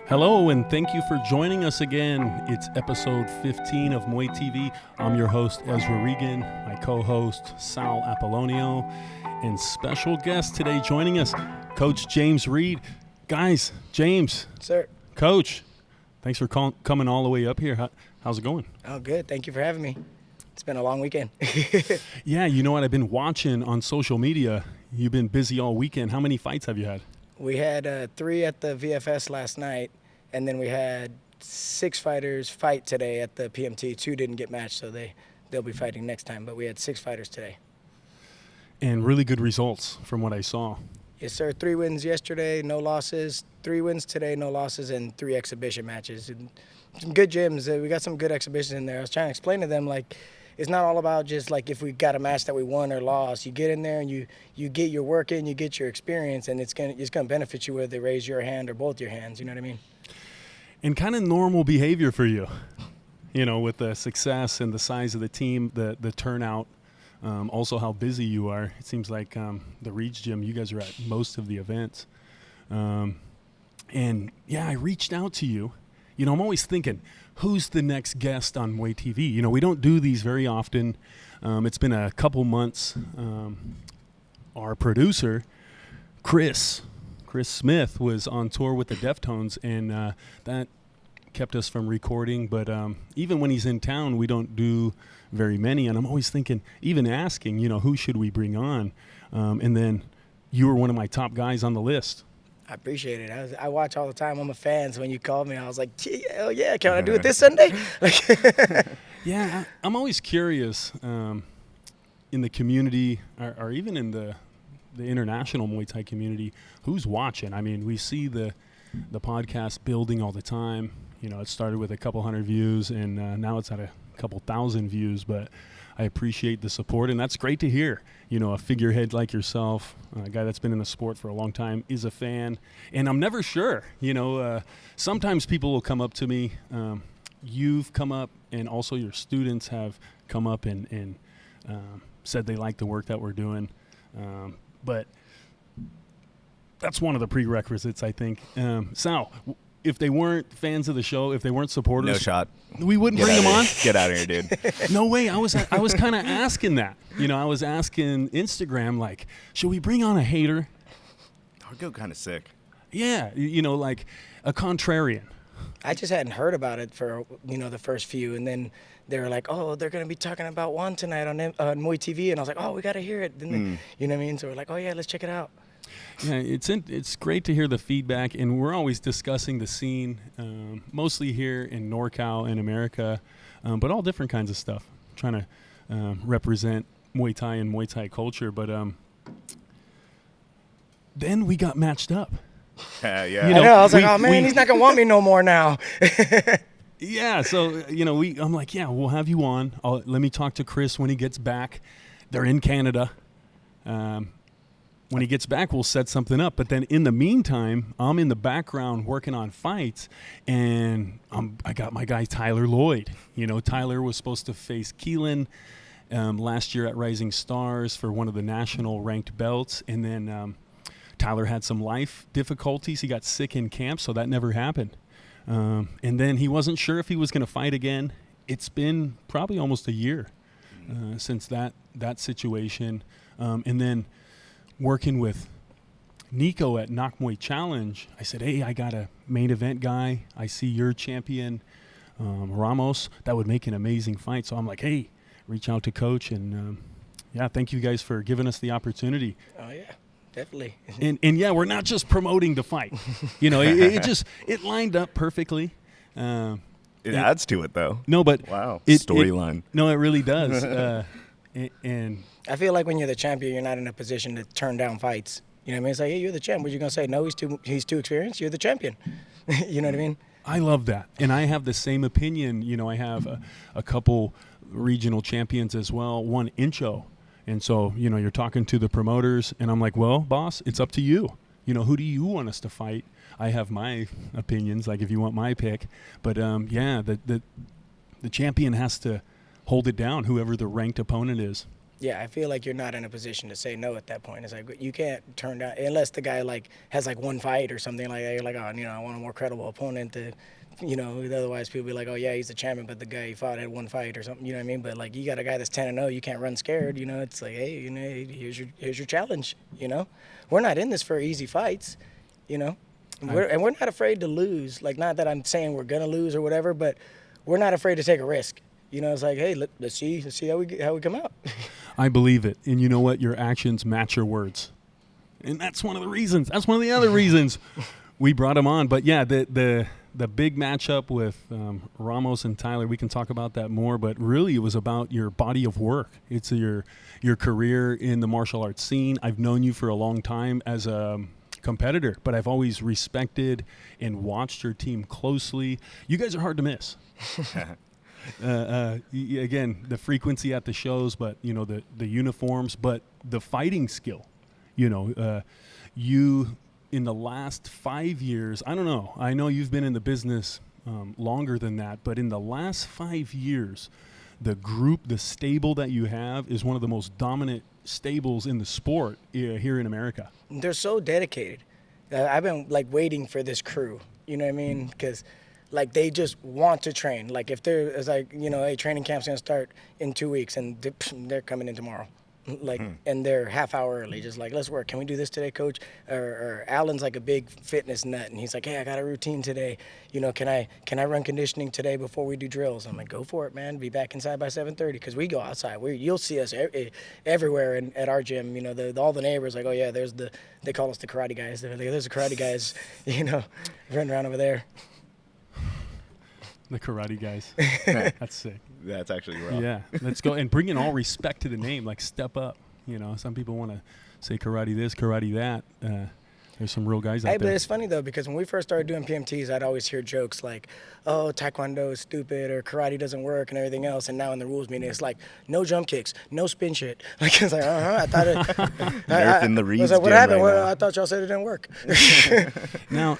Hello, and thank you for joining us again. It's episode 15 of MuayTV. I'm your host, Ezra Regan, my co-host, Sal Apollonio, and special guest today joining us, Coach James Reed. Guys, James. Sir. Coach, thanks for coming all the way up here. How's it going? Oh, good. Thank you for having me. It's been a long weekend. Yeah, you know what? I've been watching on social media. You've been busy all weekend. How many fights have you had? We had 3 at the VFS last night, and then we had 6 fighters fight today at the PMT. 2 didn't get matched, so they'll be fighting next time. But we had 6 fighters today. And really good results from what I saw. Yes, sir. 3 wins yesterday, no losses. 3 wins today, no losses, and 3 exhibition matches. And some good gyms. We got some good exhibitions in there. I was trying to explain to them, like, it's not all about just like if we got a match that we won or lost. You get in there and you get your work in, you get your experience, and it's gonna benefit you whether they raise your hand or both your hands. You know what I mean? And kind of normal behavior for you, you know, with the success and the size of the team, the turnout, also how busy you are. It seems like the Reach Gym, you guys are at most of the events. And yeah, I reached out to you. You know, I'm always thinking, who's the next guest on MuayTV? You know, we don't do these very often. It's been a couple months. Our producer, Chris Smith, was on tour with the Deftones, and that kept us from recording. But even when he's in town, we don't do very many. And I'm always thinking, even asking, you know, who should we bring on? And then you were one of my top guys on the list. I appreciate it. I watch all the time. I'm a fan. So when you called me, I was like, hell yeah, can I do it this Sunday? Yeah, I'm always curious in the community or even in the international Muay Thai community, who's watching? I mean, we see the podcast building all the time. You know, it started with a couple hundred views, and now it's at a couple thousand views, but I appreciate the support, and that's great to hear. You know, a figurehead like yourself, a guy that's been in the sport for a long time, is a fan. And I'm never sure. You know, sometimes people will come up to me. You've come up, and also your students have come up and said they like the work that we're doing. But that's one of the prerequisites, I think. Sal, if they weren't fans of the show, if they weren't supporters, no shot. We wouldn't bring them on. Get out of here, dude. No way. I was kind of asking that. You know, I was asking Instagram, like, should we bring on a hater? I would go kind of sick. Yeah, you know, like a contrarian. I just hadn't heard about it for, the first few, and then they were like, oh, they're going to be talking about one tonight on MuayTV, and I was like, oh, we got to hear it. Then you know what I mean? So we're like, oh, yeah, let's check it out. Yeah, it's great to hear the feedback, and we're always discussing the scene, mostly here in NorCal in America, but all different kinds of stuff, trying to represent Muay Thai and Muay Thai culture. But then we got matched up. Yeah. You I know. I was like, oh, man, he's not going to want me no more now. Yeah, so, you know, I'm like, yeah, we'll have you on. Let me talk to Chris when he gets back. They're in Canada. When he gets back, we'll set something up. But then in the meantime, I'm in the background working on fights, and I got my guy Tyler Lloyd. You know, Tyler was supposed to face Keelan last year at Rising Stars for one of the national ranked belts, and then Tyler had some life difficulties. He got sick in camp, so that never happened. And then he wasn't sure if he was going to fight again. It's been probably almost a year since that situation. And then working with Nico at Knock Muay Challenge, I said, hey, I got a main event guy. I see your champion, Ramos. That would make an amazing fight. So I'm like, hey, reach out to Coach. And, yeah, thank you guys for giving us the opportunity. Oh, yeah. Definitely. And yeah, we're not just promoting the fight. You know, it lined up perfectly. It adds to it, though. No, but wow, storyline. No, it really does. And I feel like when you're the champion, you're not in a position to turn down fights. You know what I mean? It's like, hey, you're the champ. What are you gonna say? No, he's too experienced. You're the champion. You know what I mean? I love that, and I have the same opinion. You know, I have a couple regional champions as well. One Incho. And so, you know, you're talking to the promoters, and I'm like, well, boss, it's up to you. You know, who do you want us to fight? I have my opinions, like if you want my pick. But, yeah, the champion has to hold it down, whoever the ranked opponent is. Yeah, I feel like you're not in a position to say no at that point. It's like you can't turn down unless the guy like has like one fight or something like that. You're like, oh, I want a more credible opponent to, otherwise people be like, oh yeah, he's the champion, but the guy he fought had one fight or something. You know what I mean? But like you got a guy that's 10-0, you can't run scared. It's like, hey, here's your challenge. We're not in this for easy fights. We're not afraid to lose. Like, not that I'm saying we're gonna lose or whatever, but we're not afraid to take a risk. It's like, hey, let's see how we come out. I believe it. And you know what? Your actions match your words. And that's one of the reasons. That's one of the other reasons we brought him on. But yeah, the big matchup with Ramos and Tyler, we can talk about that more. But really, it was about your body of work. It's your career in the martial arts scene. I've known you for a long time as a competitor, but I've always respected and watched your team closely. You guys are hard to miss. Again, the frequency at the shows, but the uniforms, but the fighting skill. You in the last 5 years, I don't know. I know you've been in the business longer than that, but in the last 5 years, the stable that you have is one of the most dominant stables in the sport here in America. They're so dedicated. I've been like waiting for this crew. You know what I mean? Because like they just want to train. Like if there's like, hey, training camp's gonna start in 2 weeks and they're coming in tomorrow. Like, and they're half hour early, just like, let's work. Can we do this today, coach? Or Alan's like a big fitness nut, and he's like, hey, I got a routine today. Can I run conditioning today before we do drills? I'm like, go for it, man. Be back inside by 7:30 because we go outside. You'll see us everywhere at our gym. All the neighbors like, oh yeah, they call us the karate guys. They're like, there's the karate guys, running around over there. The karate guys. That's sick. That's actually rough. Yeah, let's go and bring in all respect to the name. Like step up. Some people want to say karate this, karate that. There's some real guys out there. But it's funny though because when we first started doing PMTs, I'd always hear jokes like, "Oh, taekwondo is stupid," or "Karate doesn't work," and everything else. And now in the rules meeting, it's like, "No jump kicks, no spin shit." Like it's like, I thought it. Nerfing the Reed's I was like, "What happened? right now. I thought y'all said it didn't work." Now,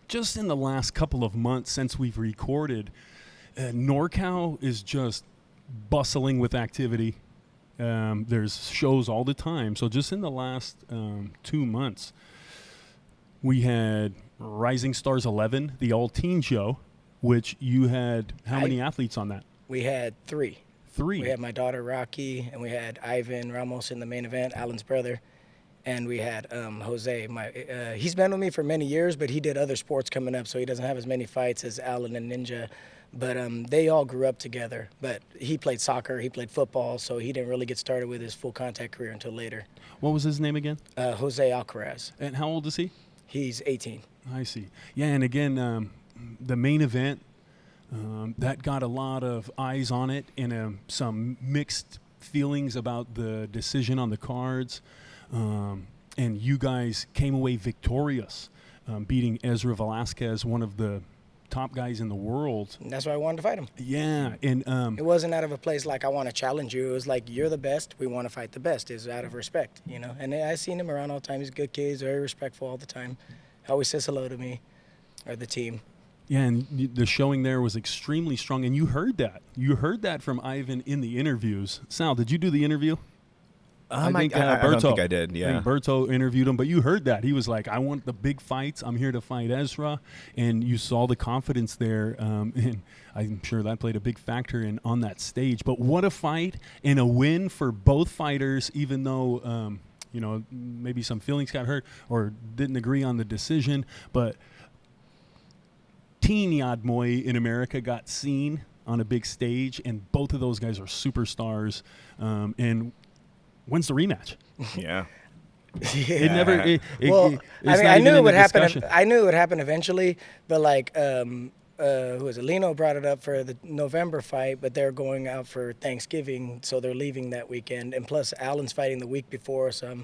just in the last couple of months since we've recorded, NorCal is just bustling with activity. There's shows all the time. So just in the last 2 months, we had Rising Stars 11, the all-teen show, which you had how many athletes on that? We had 3. 3. We had my daughter Rocky, and we had Ivan Ramos in the main event, Alan's brother. And we had Jose. He's been with me for many years, but he did other sports coming up, so he doesn't have as many fights as Alan and Ninja. But they all grew up together. But he played soccer, he played football, so he didn't really get started with his full contact career until later. What was his name again? Jose Alcaraz. And how old is he? He's 18. I see. Yeah, and again, the main event, that got a lot of eyes on it and some mixed feelings about the decision on the cards. And you guys came away victorious, beating Ezra Velasquez, one of the top guys in the world. And that's why I wanted to fight him. Yeah, and it wasn't out of a place like I want to challenge you. It was like you're the best. We want to fight the best. It's out of respect, And I seen him around all the time. He's a good kid. He's very respectful all the time. Always says hello to me or the team. Yeah, and the showing there was extremely strong. And you heard that. You heard that from Ivan in the interviews. Sal, did you do the interview? I don't think I did, yeah. I think Berto interviewed him, but you heard that. He was like, I want the big fights. I'm here to fight Ezra. And you saw the confidence there, and I'm sure that played a big factor on that stage. But what a fight and a win for both fighters, even though, maybe some feelings got hurt or didn't agree on the decision. But Teen Yad Muay in America got seen on a big stage, and both of those guys are superstars. And when's the rematch? Yeah. It never. I knew it would happen. I knew it would happen eventually, but like, who was it? Lino brought it up for the November fight, but they're going out for Thanksgiving, so they're leaving that weekend. And plus, Alan's fighting the week before, so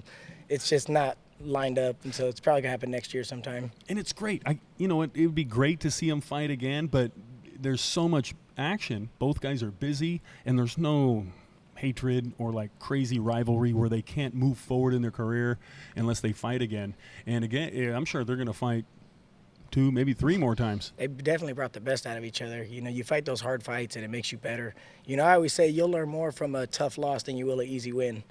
it's just not lined up, and so it's probably gonna happen next year sometime. And it's great. It would be great to see him fight again, but there's so much action. Both guys are busy, and there's no hatred or like crazy rivalry where they can't move forward in their career unless they fight again. And again, I'm sure they're going to fight 2, maybe 3 more times. They definitely brought the best out of each other. You know, you fight those hard fights and it makes you better. You know, I always say you'll learn more from a tough loss than you will an easy win.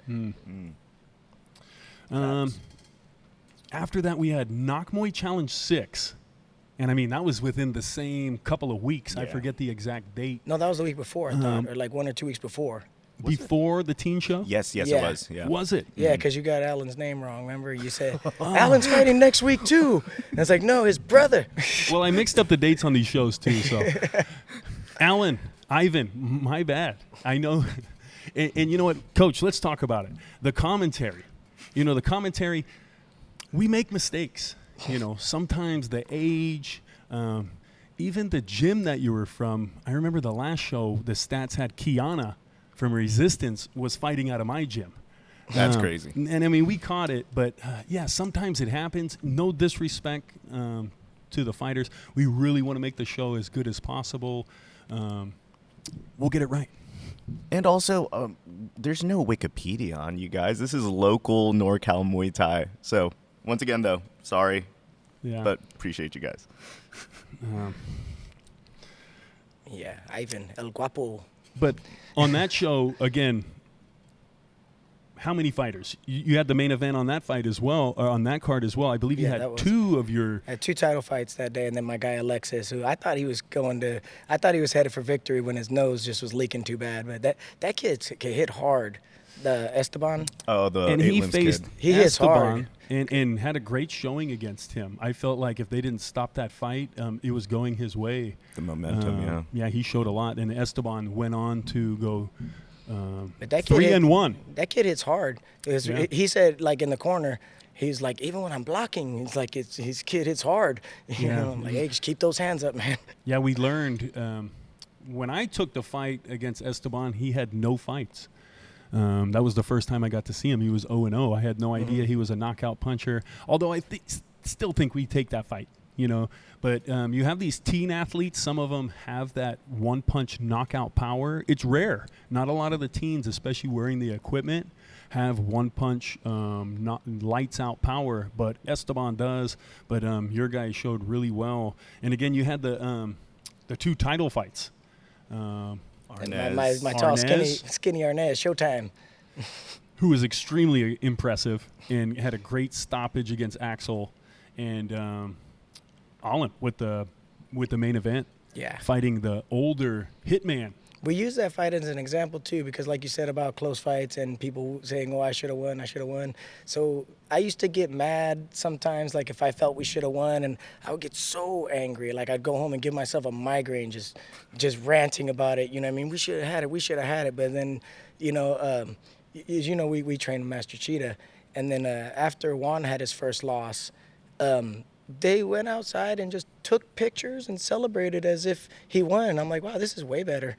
After that, we had Knock Muay Challenge 6. And, I mean, that was within the same couple of weeks. I forget the exact date. No, that was the week before, I thought, or like 1 or 2 weeks before. Before the teen show? Yes, it was. Yeah. Was it? Yeah, because you got Alan's name wrong. Remember, you said Alan's fighting next week too, and it's like, no, his brother. Well, I mixed up the dates on these shows too. So, Alan, Ivan, my bad. I know. And you know what, Coach? Let's talk about it. The commentary. You know, the commentary. We make mistakes. You know, sometimes the age. Even the gym that you were from. I remember the last show. The stats had Kiana from Resistance was fighting out of my gym. That's crazy. And I mean, we caught it, but yeah, sometimes it happens. No disrespect to the fighters. We really want to make the show as good as possible. We'll get it right. And also, there's no Wikipedia on you guys. This is local NorCal Muay Thai. So once again, though, sorry, but appreciate you guys. Yeah, Ivan, El Guapo. But on that show, again, how many fighters? You had the main event on that fight as well, or on that card as well. I believe you had 2 of your... I had 2 title fights that day, and then my guy Alexis, who I thought he was headed for victory when his nose just was leaking too bad. But that kid can hit hard. The Esteban. Oh, the and he faced kid. He hits hard. And had a great showing against him. I felt like if they didn't stop that fight, it was going his way. The momentum, Yeah, he showed a lot. And Esteban went on to go but that kid 3-1. That kid hits hard. He said, like, in the corner, he's like, even when I'm blocking, it's like his kid hits hard. You know, I'm like, hey, just keep those hands up, man. Yeah, we learned. When I took the fight against Esteban, he had no fights. That was the first time I got to see him. He was 0-0. I had no idea he was a knockout puncher. Although I still think we take that fight, you know. But you have these teen athletes. Some of them have that one-punch knockout power. It's rare. Not a lot of the teens, especially wearing the equipment, have one-punch lights-out power. But Esteban does. But your guy showed really well. And, again, you had the 2 title fights. And my tall, skinny Arnaz, Showtime. Who was extremely impressive and had a great stoppage against Axel. And Alan with the main event. Yeah. Fighting the older Hitman. We use that fight as an example, too, because like you said about close fights and people saying, oh, I should have won. So I used to get mad sometimes, like if I felt we should have won, and I would get so angry. Like I'd go home and give myself a migraine just ranting about it. You know what I mean? We should have had it. But then, you know, as you know, we trained Master Cheetah. And then after Juan had his first loss, they went outside and just took pictures and celebrated as if he won. I'm like, wow, this is way better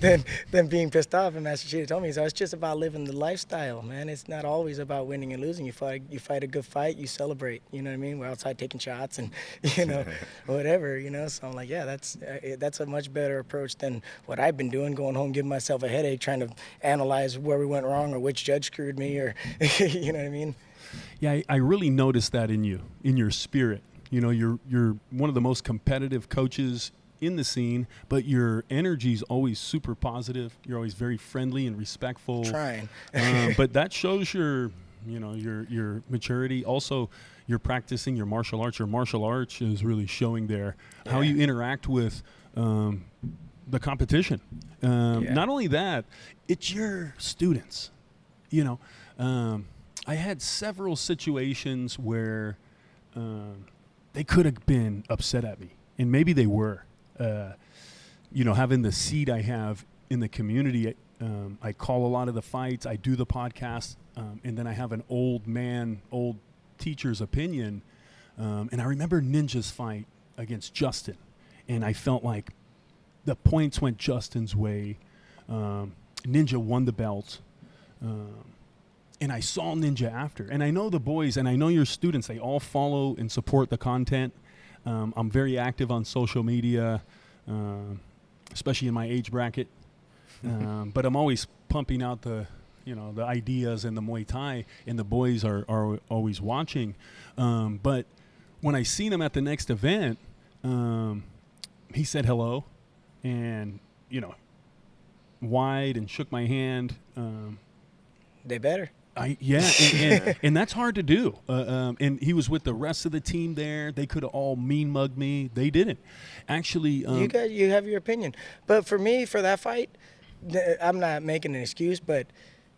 than being pissed off. And Master Cheetah told me, so it's just about living the lifestyle, man. It's not always about winning and losing. You fight a good fight, you celebrate. You know what I mean? We're outside taking shots and, you know, whatever, you know. So I'm like, yeah, that's a much better approach than what I've been doing, going home, giving myself a headache, trying to analyze where we went wrong or which judge screwed me or, you know what I mean? Yeah, I really noticed that in you, in your spirit. You know, you're one of the most competitive coaches in the scene, but your energy's always super positive. You're always very friendly and respectful. Trying. But that shows your maturity. Also, you're practicing your martial arts. Your martial arts is really showing there. Yeah. How you interact with the competition. Not only that, it's your students. You know, I had several situations where they could have been upset at me, and maybe they were. You know, having the seat I have in the community, I call a lot of the fights, I do the podcast, and then I have an old teacher's opinion. And I remember Ninja's fight against Justin, and I felt like the points went Justin's way. Ninja won the belt. And I saw Ninja after. And I know the boys, and I know your students, they all follow and support the content. I'm very active on social media, especially in my age bracket. But I'm always pumping out the ideas and the Muay Thai, and the boys are always watching. But when I seen him at the next event, he said hello, and wide and shook my hand. They better. And that's hard to do. And he was with the rest of the team there. They could have all mean mugged me. They didn't. Actually, you have your opinion, but for me, for that fight, I'm not making an excuse, but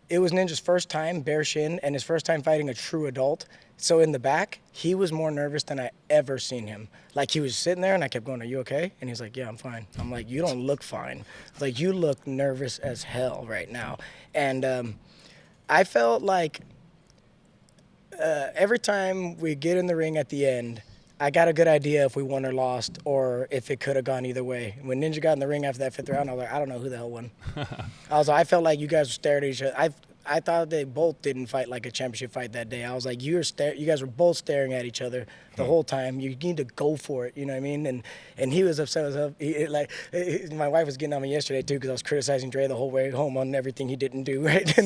it was Ninja's first time bare shin and his first time fighting a true adult. So in the back, he was more nervous than I ever seen him. Like, he was sitting there, and I kept going, "Are you okay?" And he's like, "Yeah, I'm fine." I'm like, "You don't look fine. Like, you look nervous as hell right now." And I felt like every time we get in the ring at the end, I got a good idea if we won or lost, or if it could have gone either way. When Ninja got in the ring after that 5th round, I was like, I don't know who the hell won. I felt like you guys were staring at each other. I thought they both didn't fight like a championship fight that day. I was like, you guys were both staring at each other the whole time. You need to go for it, you know what I mean? And he was upset as hell. My wife was getting on me yesterday too because I was criticizing Dre the whole way home on everything he didn't do, right?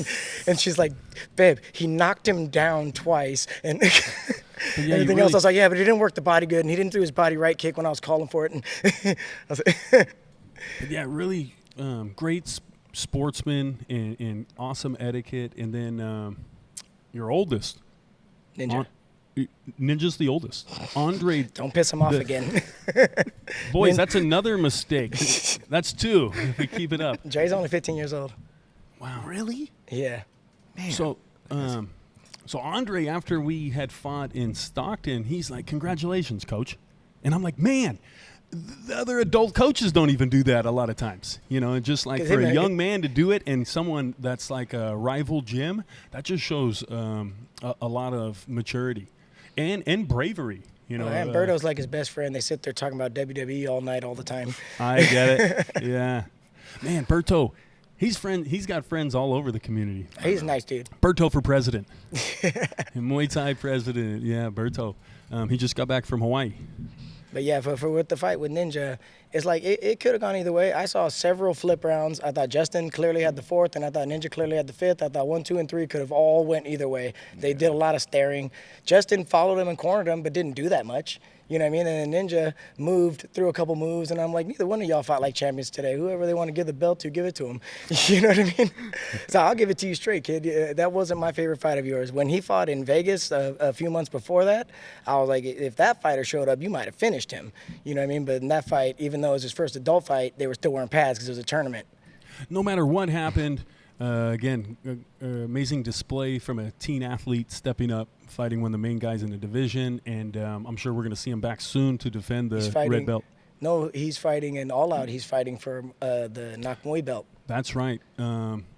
And she's like, "Babe, he knocked him down twice." And everything else, I was like, "Yeah, but he didn't work the body good, and he didn't do his body right kick when I was calling for it." And I was like, yeah, really great sportsman and awesome etiquette. And then your oldest, Ninja. Ninja's the oldest. Andre. Don't piss him off again. Boys, that's another mistake. That's 2 if we keep it up. Dre's only 15 years old. Wow, really? Yeah. Man. So Andre, after we had fought in Stockton, he's like, "Congratulations, coach." And I'm like, "Man, the other adult coaches don't even do that a lot of times." And just like for a young man to do it, and someone that's like a rival gym, that just shows a lot of maturity and bravery. And Berto's like his best friend. They sit there talking about WWE all night, all the time. I get it. Yeah. Man, Berto, he's got friends all over the community. He's a nice dude. Berto for president. And Muay Thai president. Yeah, Berto. He just got back from Hawaii. But yeah, for with the fight with Ninja, it's like it could have gone either way. I saw several flip rounds. I thought Justin clearly had the 4th, and I thought Ninja clearly had the 5th. I thought 1, 2, and 3 could have all went either way. They did a lot of staring. Justin followed him and cornered him, but didn't do that much. You know what I mean? And then Ninja moved through a couple moves, and I'm like, neither one of y'all fought like champions today. Whoever they want to give the belt to, give it to them. You know what I mean? So I'll give it to you straight, kid. That wasn't my favorite fight of yours. When he fought in Vegas a few months before that, I was like, if that fighter showed up, you might have finished him. You know what I mean? But in that fight, even though it was his first adult fight, they were still wearing pads because it was a tournament. No matter what happened, again, amazing display from a teen athlete stepping up, fighting one of the main guys in the division, and I'm sure we're going to see him back soon to defend the red belt. No, he's fighting in All Out. He's fighting for the Nak Muay belt. That's right.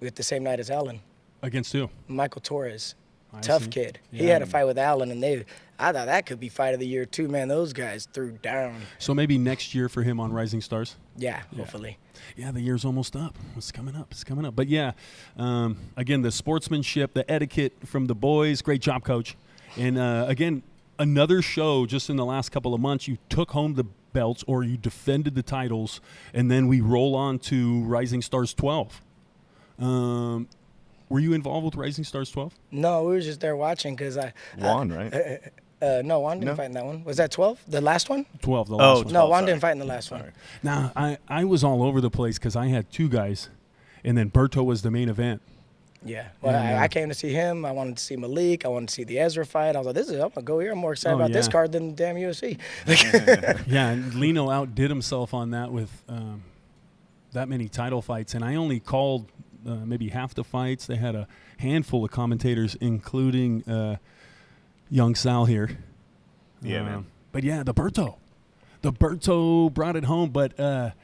With the same night as Allen. Against who? Michael Torres. Tough kid. Yeah. He had a fight with Allen, and I thought that could be fight of the year too, man. Those guys threw down. So maybe next year for him on Rising Stars? Yeah, hopefully. Yeah, the year's almost up. It's coming up. But yeah, again, the sportsmanship, the etiquette from the boys. Great job, coach. And again, another show just in the last couple of months. You took home the belts or you defended the titles, and then we roll on to Rising Stars 12. Were you involved with Rising Stars 12? No, we were just there watching because Juan, right? No, Juan didn't fight in that one. Was that 12? The last one? 12, the last one. No, Juan didn't fight in the last one. Now, I was all over the place because I had 2 guys, and then Berto was the main event. Yeah. Well, I came to see him. I wanted to see Malik. I wanted to see the Ezra fight. I was like, I'm going to go here. I'm more excited about this card than the damn UFC. Yeah, and Lino outdid himself on that with that many title fights, and I only called maybe half the fights. They had a handful of commentators, including young Sal here. Yeah, man. But yeah, the Berto brought it home, but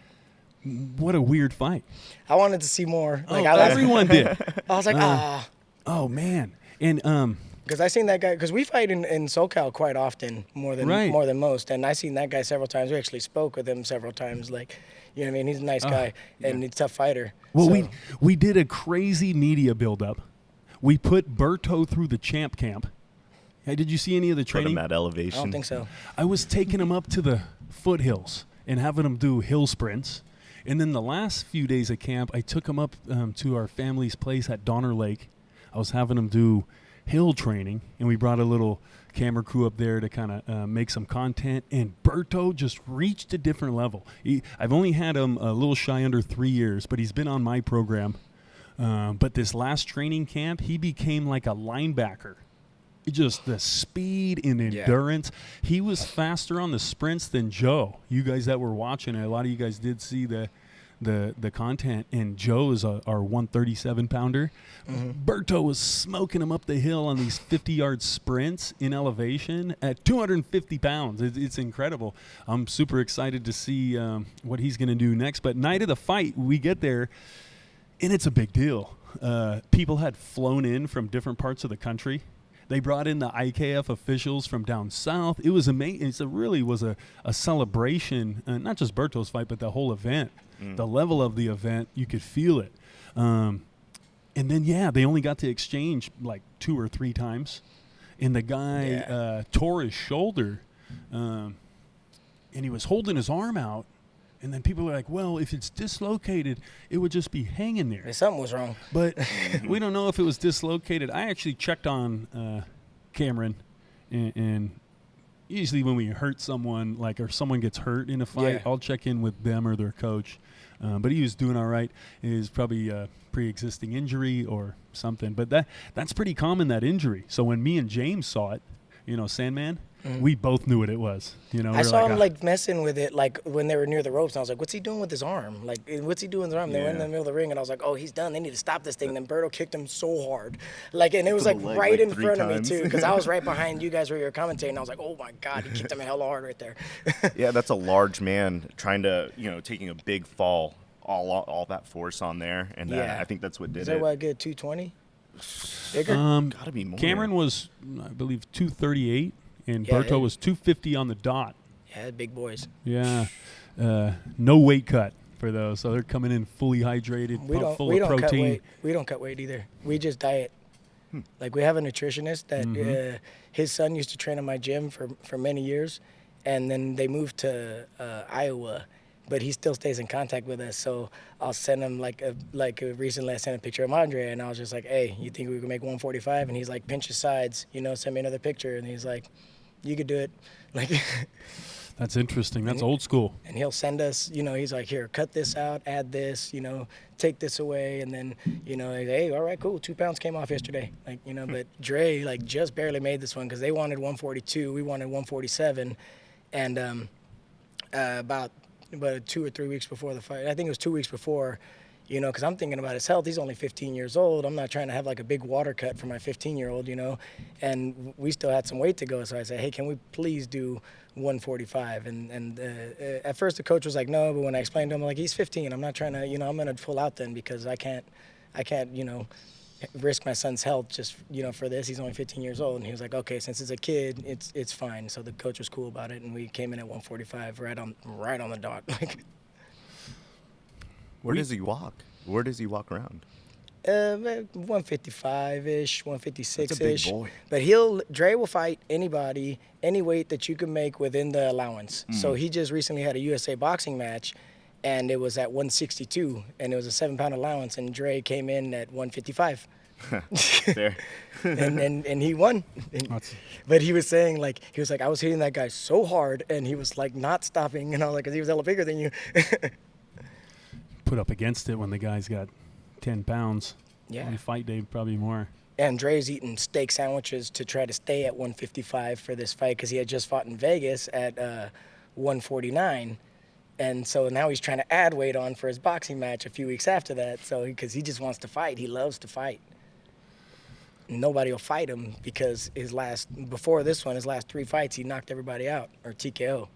what a weird fight. I wanted to see more. Everyone did. I was like, Oh, man. And because I seen that guy, because we fight in SoCal quite often, more than most, and I seen that guy several times. We actually spoke with him several times. Like, you know what I mean? He's a nice guy, and he's a tough fighter. Well, so. we did a crazy media build-up. We put Berto through the champ camp. Hey, did you see any of the training? Put him at elevation. I don't think so. I was taking him up to the foothills and having him do hill sprints. And then the last few days of camp, I took him up to our family's place at Donner Lake. I was having him do hill training, and we brought a little camera crew up there to kind of make some content, and Berto just reached a different level. I've only had him a little shy under 3 years, but he's been on my program. But this last training camp, he became like a linebacker. Just the speed and endurance. Yeah. He was faster on the sprints than Joe. You guys that were watching it, a lot of you guys did see the content, and Joe is our 137-pounder. Berto was smoking him up the hill on these 50-yard sprints in elevation at 250 pounds. It's incredible. I'm super excited to see what he's going to do next. But night of the fight, we get there, and it's a big deal. People had flown in from different parts of the country. They brought in the IKF officials from down south. It was amazing. It really was a celebration, not just Berto's fight, but the whole event. The level of the event, you could feel it. And then, they only got to exchange like 2 or 3 times. And the guy tore his shoulder, and he was holding his arm out. And then people were like, well, if it's dislocated, it would just be hanging there. Something was wrong. But we don't know if it was dislocated. I actually checked on Cameron, and usually when we hurt someone, like, or someone gets hurt in a fight, I'll check in with them or their coach. But he was doing all right. It was probably a pre-existing injury or something. But that's pretty common, that injury. So when me and James saw it, Sandman, we both knew what it was. I saw him like messing with it, like when they were near the ropes. And I was like, "What's he doing with his arm? Like, what's he doing with his arm?" They were in the middle of the ring, and I was like, "Oh, he's done. They need to stop this thing." And then Berto kicked him so hard, and it was like right in front of me too, because I was right behind you guys where you were commentating. And I was like, "Oh my God, he kicked him hella hard right there." Yeah, that's a large man trying to, taking a big fall, all that force on there, and I think that's what did it. Is that what, good 220? Bigger? Gotta be more. Cameron was, I believe, 238. And Berto was 250 on the dot. Yeah, big boys. Yeah. No weight cut for those. So they're coming in fully hydrated, full of protein. Cut weight. We don't cut weight either. We just diet. Like, we have a nutritionist that his son used to train in my gym for many years. And then they moved to Iowa. But he still stays in contact with us. So I'll send him, recently I sent a picture of Andre. And I was just like, hey, you think we can make 145? And he's like, pinch his sides, send me another picture. And he's like, you could do it. That's interesting. That's old school. And he'll send us, he's like, here, cut this out, add this, take this away. And then, hey, all right, cool. 2 pounds came off yesterday. But Dre, just barely made this one because they wanted 142. We wanted 147. And about 2 or 3 weeks before the fight, I think it was 2 weeks before, because I'm thinking about his health. He's only 15 years old. I'm not trying to have a big water cut for my 15-year-old, and we still had some weight to go. So I said, hey, can we please do 145? And at first the coach was like, no, but when I explained to him, he's 15. I'm not trying to, I'm going to pull out then because I can't, risk my son's health just, for this. He's only 15 years old. And he was like, okay, since it's a kid, it's fine. So the coach was cool about it. And we came in at 145 right on the dot. Where does he walk? Where does he walk around? 155-ish, 156-ish. That's a big boy. But Dre will fight anybody, any weight that you can make within the allowance. So he just recently had a USA boxing match, and it was at 162, and it was a 7-pound allowance, and Dre came in at 155. There. and he won. But he was saying, I was hitting that guy so hard, and he was, not stopping, and I was like, because he was hella bigger than you. Put up against it when the guy's got 10 pounds. Yeah. On fight day, probably more. And Dre's eating steak sandwiches to try to stay at 155 for this fight because he had just fought in Vegas at 149. And so now he's trying to add weight on for his boxing match a few weeks after that. So because he just wants to fight. He loves to fight. Nobody will fight him because before this one, his last 3 fights, he knocked everybody out or TKO.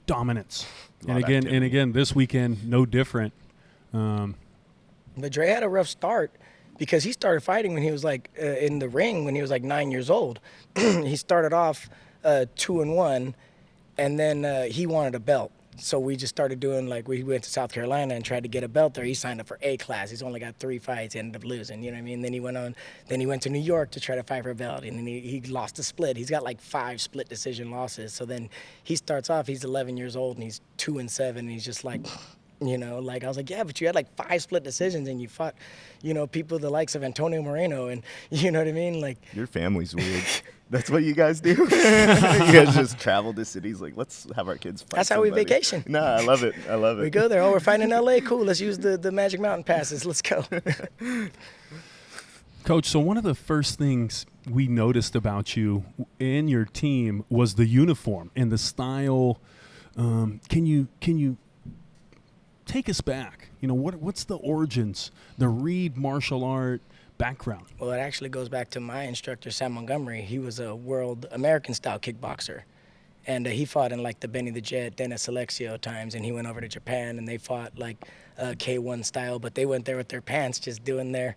Dominance. And again, this weekend, no different. But Dre had a rough start because he started fighting when he was in the ring when he was 9 years old. He started off 2-1, and then he wanted a belt. So we just started doing we went to South Carolina and tried to get a belt there. He signed up for A class. He's only got 3 fights. He ended up losing. You know what I mean? Then he went on. Then he went to New York to try to fight for a belt, and then he lost a split. He's got 5 split decision losses. So then he starts off. He's 11 years old and he's 2-7. And he's just You know, like I was like, yeah, but you had like 5 split decisions and you fought, you know, people the likes of Antonio Moreno and you know what I mean? Like your family's weird. That's what you guys do. You guys just travel to cities like, let's have our kids fight. That's how somebody. we vacation. No, I love it. I love it. We go there. Oh, we're fighting in LA. Cool. Let's use the Magic Mountain passes. Let's go. Coach, so one of the first things we noticed about you and your team was the uniform and the style. Can you take us back? You know, what's the origins, the Reed martial art background? Well, it actually goes back to my instructor, Sam Montgomery. He was a world American-style kickboxer. And he fought in, like, the Benny the Jet, Dennis Alexio times, and he went over to Japan, and they fought, like, K1 style. But they went there with their pants just doing their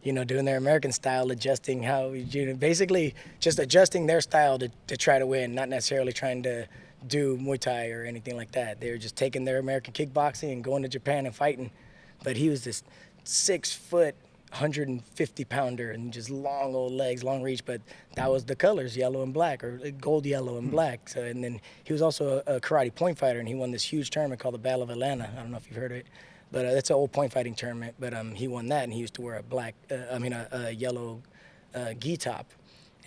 American style, adjusting how, you know, basically just adjusting their style to try to win, not necessarily trying to do Muay Thai or anything like that. They were just taking their American kickboxing and going to Japan and fighting. But he was this 6-foot, 150-pounder and just long old legs, long reach. But that was the colors, yellow and black, or gold, yellow, and black. So, and then he was also a karate point fighter, and he won this huge tournament called the Battle of Atlanta. I don't know if you've heard of it. But that's an old point fighting tournament. But he won that, and he used to wear a yellow gi top.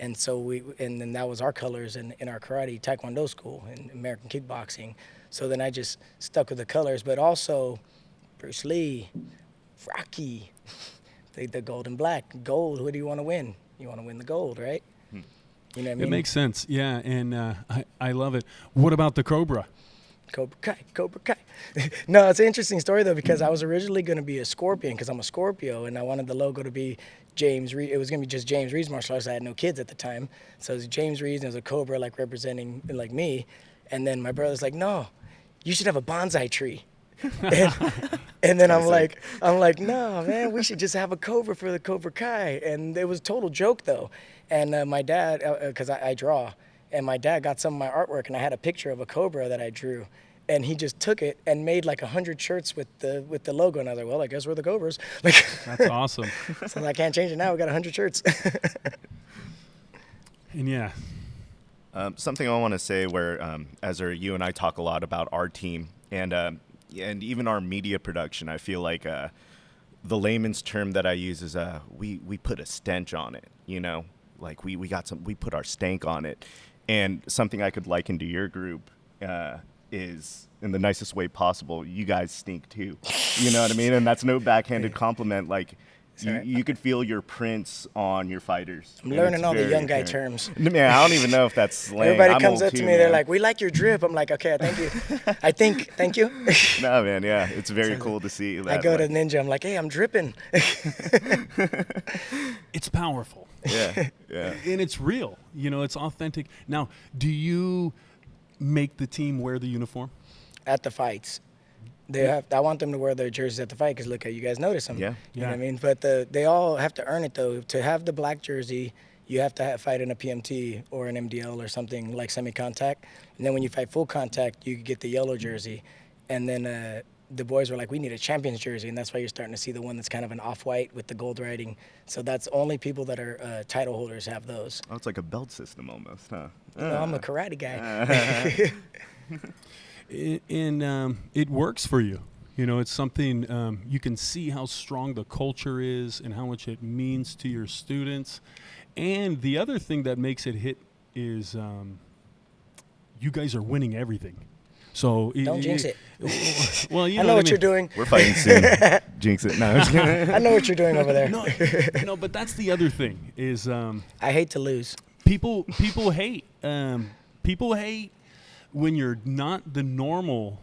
And so and then that was our colors in our karate taekwondo school and American kickboxing. So then I just stuck with the colors, but also Bruce Lee, Rocky, the gold and black. Gold, who do you want to win? You want to win the gold, right? You know what I mean? It makes sense, yeah, and I love it. What about the Cobra? Cobra Kai. No, it's an interesting story, though, because I was originally going to be a Scorpion because I'm a Scorpio, and I wanted the logo to be James Reed. It was going to be just James Reed's martial arts. I had no kids at the time. So it was James Reed, and it was a Cobra, like, representing, like, me. And then my brother's like, no, you should have a bonsai tree. And then I'm like, no, man, we should just have a Cobra for the Cobra Kai. And it was a total joke, though. And my dad, because I draw, and my dad got some of my artwork, and I had a picture of a Cobra that I drew. And he just took it and made like 100 shirts with the logo. And I was like, well, I guess we're the Cobras. Like, that's awesome. So I can't change it now. We got 100 shirts. And yeah. Something I want to say where, Ezra, you and I talk a lot about our team and even our media production. I feel like the layman's term that I use is we put a stench on it, you know, like we put our stank on it. And something I could liken to your group is, in the nicest way possible, you guys stink too. You know what I mean? And that's no backhanded compliment. Like, you could feel your prints on your fighters. I'm learning all the young guy terms. Man, I don't even know if that's slang. Everybody comes up to me, they're like, we like your drip. I'm like, okay, thank you. Thank you. No, man, yeah. It's very cool to see that. I go to Ninja, I'm like, hey, I'm dripping. It's powerful. Yeah, yeah. And it's real. You know, it's authentic. Now, do you make the team wear the uniform? At the fights. I want them to wear their jerseys at the fight because, look, you guys notice them. Yeah. You know what I mean? But they all have to earn it, though. To have the black jersey, you have to fight in a PMT or an MDL or something like semi-contact. And then when you fight full contact, you get the yellow jersey. And then the boys were like, we need a champion's jersey. And that's why you're starting to see the one that's kind of an off-white with the gold writing. So that's only people that are title holders have those. Oh, it's like a belt system almost, huh? You know, I'm a karate guy. And it works for you. You know, it's something you can see how strong the culture is and how much it means to your students. And the other thing that makes it hit is you guys are winning everything. So don't jinx it. Well, you I know what you're doing. We're fighting soon. Jinx it. No. I know what you're doing over there. No, but that's the other thing is I hate to lose. People hate. People hate when you're not the normal,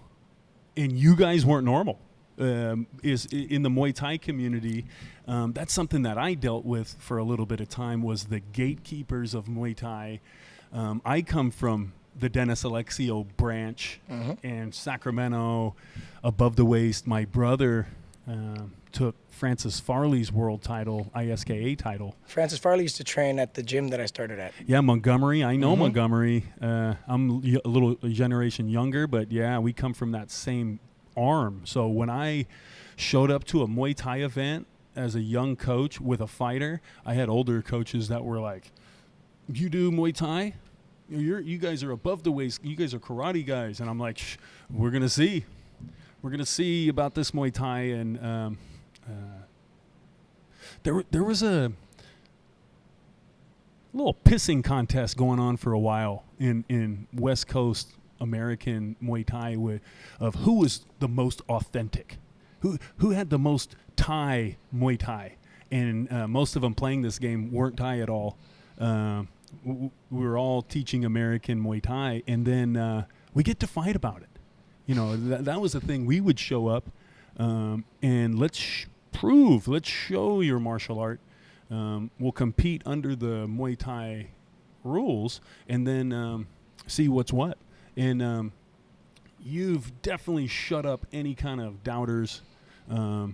and you guys weren't normal. Is in the Muay Thai community. That's something that I dealt with for a little bit of time. Was the gatekeepers of Muay Thai. I come from the Dennis Alexio branch and Sacramento, above the waist. My brother took Francis Farley's world title, ISKA title. Francis Farley used to train at the gym that I started at. Yeah, Montgomery. I know Montgomery. I'm a little generation younger, but yeah, we come from that same arm. So when I showed up to a Muay Thai event as a young coach with a fighter, I had older coaches that were like, you do Muay Thai? You guys are above the waist. You guys are karate guys. And I'm like, we're going to see. we're gonna see about this Muay Thai, and there was a little pissing contest going on for a while in West Coast American Muay Thai of who was the most authentic, who had the most Thai Muay Thai, and most of them playing this game weren't Thai at all. We were all teaching American Muay Thai, and then we get to fight about it. That was the thing. We would show up, and let's show your martial art. We'll compete under the Muay Thai rules, and then see what's what. And you've definitely shut up any kind of doubters. But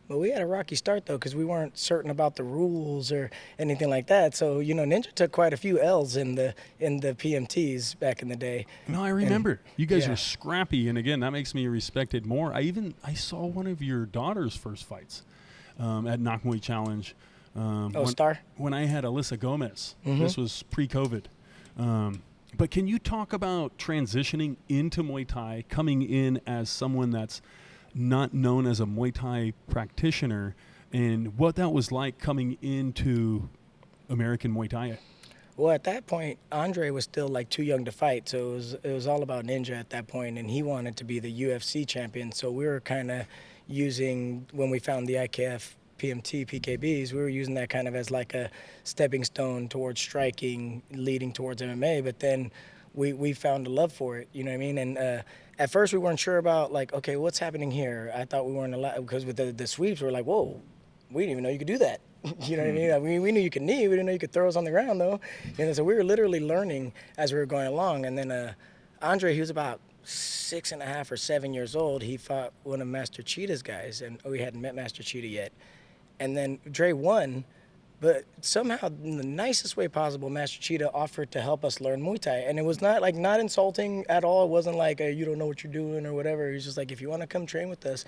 we had a rocky start though, because we weren't certain about the rules or anything like that. So Ninja took quite a few L's in the PMTs back in the day. No, I remember. You guys yeah. are scrappy, and again, that makes me respected more. I saw one of your daughter's first fights at Knock Muay Challenge. Star? When I had Alyssa Gomez. Mm-hmm. This was pre-COVID. But can you talk about transitioning into Muay Thai, coming in as someone that's not known as a Muay Thai practitioner, and what that was like coming into American Muay Thai? Well, at that point, Andre was still like too young to fight, so it was all about Ninja at that point, and he wanted to be the UFC champion. So we were kind of using, when we found the IKF PMT PKBs, we were using that kind of as like a stepping stone towards striking, leading towards MMA. But then we found a love for it, you know what I mean? And at first we weren't sure about like, okay, what's happening here? I thought we weren't allowed, because with the sweeps, we were like, whoa, we didn't even know you could do that. You know what I mean? We knew you could knee, we didn't know you could throw us on the ground though. So we were literally learning as we were going along. And then Andre, he was about 6.5 or 7 years old. He fought one of Master Cheetah's guys, and we hadn't met Master Cheetah yet. And then Dre won, but somehow in the nicest way possible, Master Cheetah offered to help us learn Muay Thai. And it was not insulting at all. It wasn't like, you don't know what you're doing or whatever. He was just like, if you want to come train with us,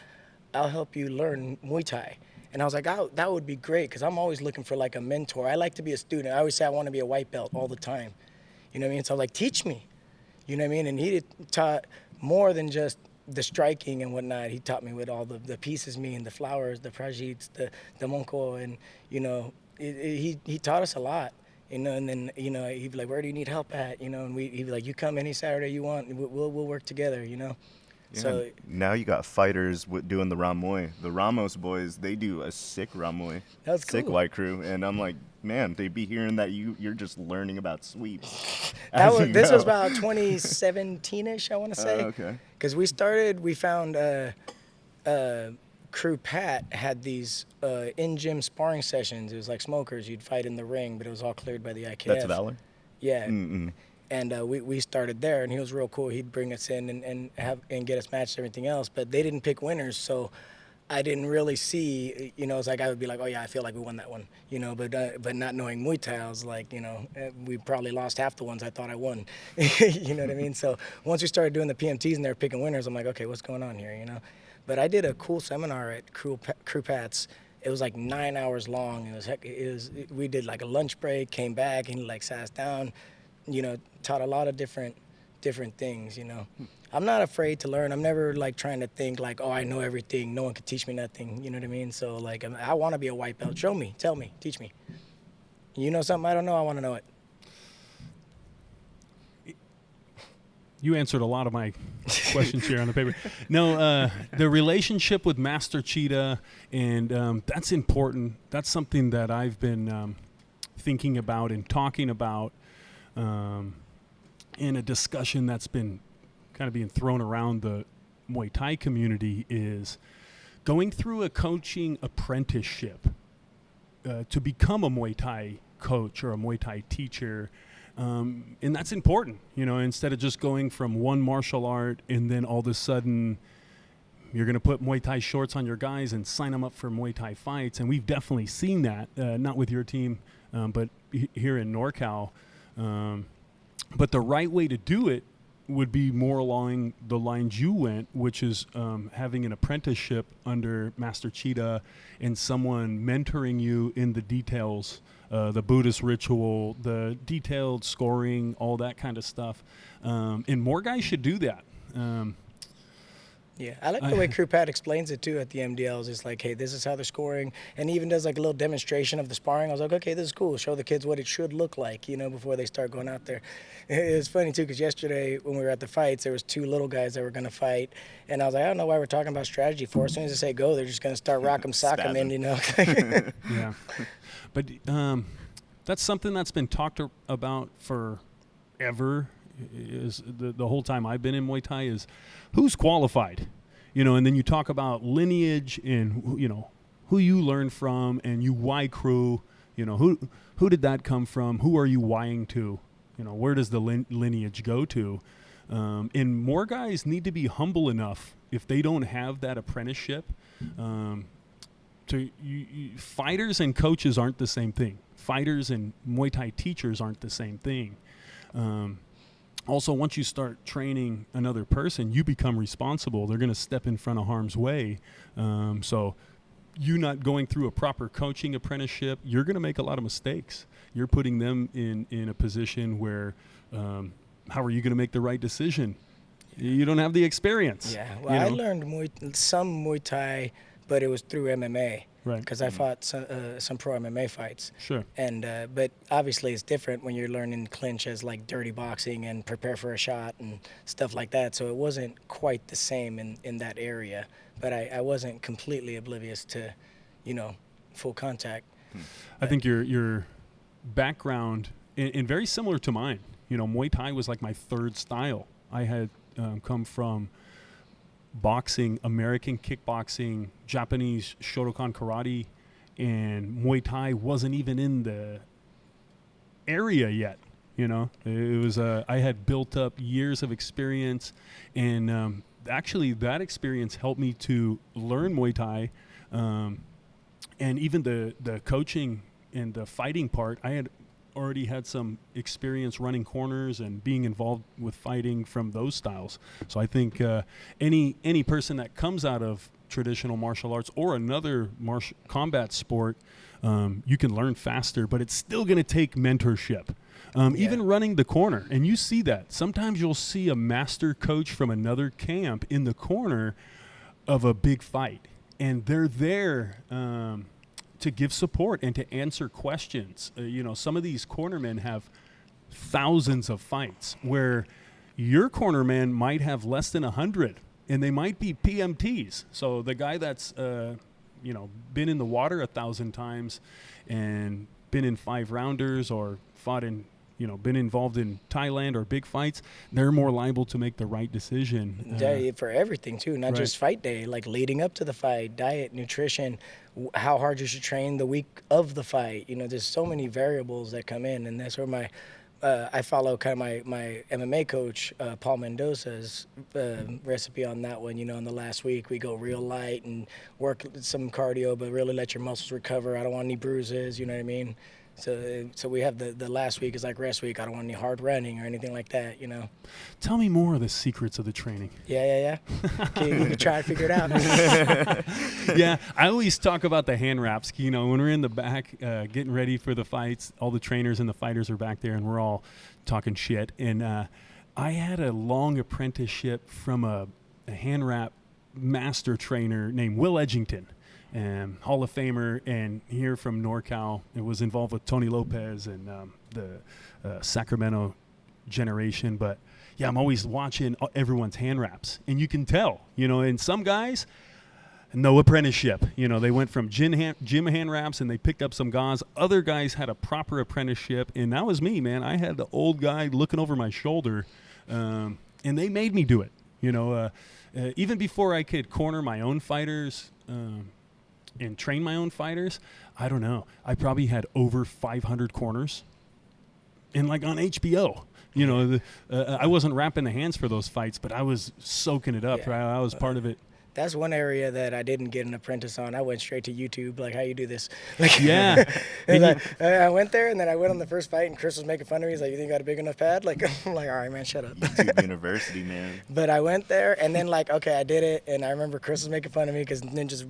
I'll help you learn Muay Thai. And I was like, that would be great, because I'm always looking for like a mentor. I like to be a student. I always say I want to be a white belt all the time. You know what I mean? So I was like, teach me. You know what I mean? And he taught more than just the striking and whatnot. He taught me what all the pieces mean, the flowers, the prajits, the monko, and he taught us a lot. And then he'd be like, where do you need help at? And he'd be like, you come any Saturday you want, and we'll work together. Yeah, so now you got fighters doing the Ramoy. The Ramos boys, they do a sick Ramoy. That's sick cool. white crew, and I'm like, man, they'd be hearing that you're just learning about sweeps. This was about 2017-ish, I want to say. Okay. Because we found Crew Pat had these in-gym sparring sessions. It was like smokers. You'd fight in the ring, but it was all cleared by the IKF. That's Valor? Yeah. Mm-mm. And we started there, and he was real cool. He'd bring us in and get us matched and everything else, but they didn't pick winners, so I didn't really see, it's like I would be like, oh yeah, I feel like we won that one, but not knowing Muay Thai, I was like, we probably lost half the ones I thought I won, you know what I mean? So once we started doing the PMTs and they were picking winners, I'm like, okay, what's going on here, But I did a cool seminar at Crew Pat's. It was like 9 hours long. We did like a lunch break, came back, and like sat us down, taught a lot of different things, I'm not afraid to learn. I'm never like trying to think like, oh, I know everything. No one can teach me nothing. You know what I mean? So like, I want to be a white belt. Show me, tell me, teach me. You know something I don't know? I want to know it. You answered a lot of my questions here on the paper. No, the relationship with Master Cheetah, and that's important. That's something that I've been thinking about and talking about in a discussion that's been kind of being thrown around the Muay Thai community, is going through a coaching apprenticeship to become a Muay Thai coach or a Muay Thai teacher. And that's important, instead of just going from one martial art and then all of a sudden you're going to put Muay Thai shorts on your guys and sign them up for Muay Thai fights. And we've definitely seen that, not with your team, but here in NorCal. But the right way to do it would be more along the lines you went, which is having an apprenticeship under Master Cheetah and someone mentoring you in the details, the Buddhist ritual, the detailed scoring, all that kind of stuff. And more guys should do that. Yeah, I like the way Crew Pat explains it too at the MDLs. It's like, hey, this is how they're scoring, and he even does like a little demonstration of the sparring. I was like, okay, this is cool. Show the kids what it should look like, before they start going out there. It was funny too, because yesterday when we were at the fights, there was 2 little guys that were gonna fight, and I was like, I don't know why we're talking about strategy for. As soon as they say go, they're just gonna start rock 'em, sock 'em, Yeah, but that's something that's been talked about forever. Is the whole time I've been in Muay Thai is who's qualified, and then you talk about lineage and who you learn from, and you Y crew, who did that come from? Who are you Ying to? Where does the lineage go to? And more guys need to be humble enough if they don't have that apprenticeship. Fighters and coaches aren't the same thing. Fighters and Muay Thai teachers aren't the same thing. Also, once you start training another person, you become responsible. They're going to step in front of harm's way. So you not going through a proper coaching apprenticeship, you're going to make a lot of mistakes. You're putting them in a position where how are you going to make the right decision? You don't have the experience. Yeah, well, I learned some Muay Thai, but it was through MMA. Right. Because I fought some pro MMA fights. Sure. And but obviously it's different when you're learning clinch as like dirty boxing and prepare for a shot and stuff like that. So it wasn't quite the same in that area. But I wasn't completely oblivious to, full contact. I think your background, and very similar to mine. Muay Thai was like my third style. I had come from boxing, American kickboxing, Japanese Shotokan karate, and Muay Thai wasn't even in the area yet. It was I had built up years of experience, and actually that experience helped me to learn Muay Thai, and even the coaching and the fighting part. I had already had some experience running corners and being involved with fighting from those styles. So I think any person that comes out of traditional martial arts or another combat sport, you can learn faster, but it's still going to take mentorship. Even running the corner, and you see that. Sometimes you'll see a master coach from another camp in the corner of a big fight, and they're there to give support and to answer questions. Some of these cornermen have thousands of fights where your cornerman might have less than 100, and they might be PMTs. So the guy that's been in the water 1,000 times and been in 5-rounders or fought in been involved in Thailand or big fights, they're more liable to make the right decision. For everything too, not just fight day, like leading up to the fight, diet, nutrition, how hard you should train the week of the fight. There's so many variables that come in, and that's where I follow kind of my MMA coach, Paul Mendoza's recipe on that one. In the last week, we go real light and work some cardio, but really let your muscles recover. I don't want any bruises, you know what I mean? So we have the last week is like rest week. I don't want any hard running or anything like that, Tell me more of the secrets of the training. Yeah. Okay, we can try to figure it out. Yeah, I always talk about the hand wraps. When we're in the back getting ready for the fights, all the trainers and the fighters are back there, and we're all talking shit. And I had a long apprenticeship from a hand wrap master trainer named Will Edgington. Hall of Famer, and here from NorCal. It was involved with Tony Lopez and the Sacramento generation. But yeah, I'm always watching everyone's hand wraps, and you can tell, and some guys, no apprenticeship. They went from gym hand wraps and they picked up some gauze. Other guys had a proper apprenticeship, and that was me, man. I had the old guy looking over my shoulder, and they made me do it. Even before I could corner my own fighters, and train my own fighters, I don't know. I probably had over 500 corners. And like on HBO, I wasn't wrapping the hands for those fights, but I was soaking it up. Yeah. Right? I was part of it. That's one area that I didn't get an apprentice on. I went straight to YouTube, like, how you do this? Yeah. I went there, and then I went on the first fight, and Chris was making fun of me. He's like, you think you got a big enough pad? Like, I'm like, all right, man, shut up. YouTube University, man. But I went there, and then, okay, I did it, and I remember Chris was making fun of me because Ninja's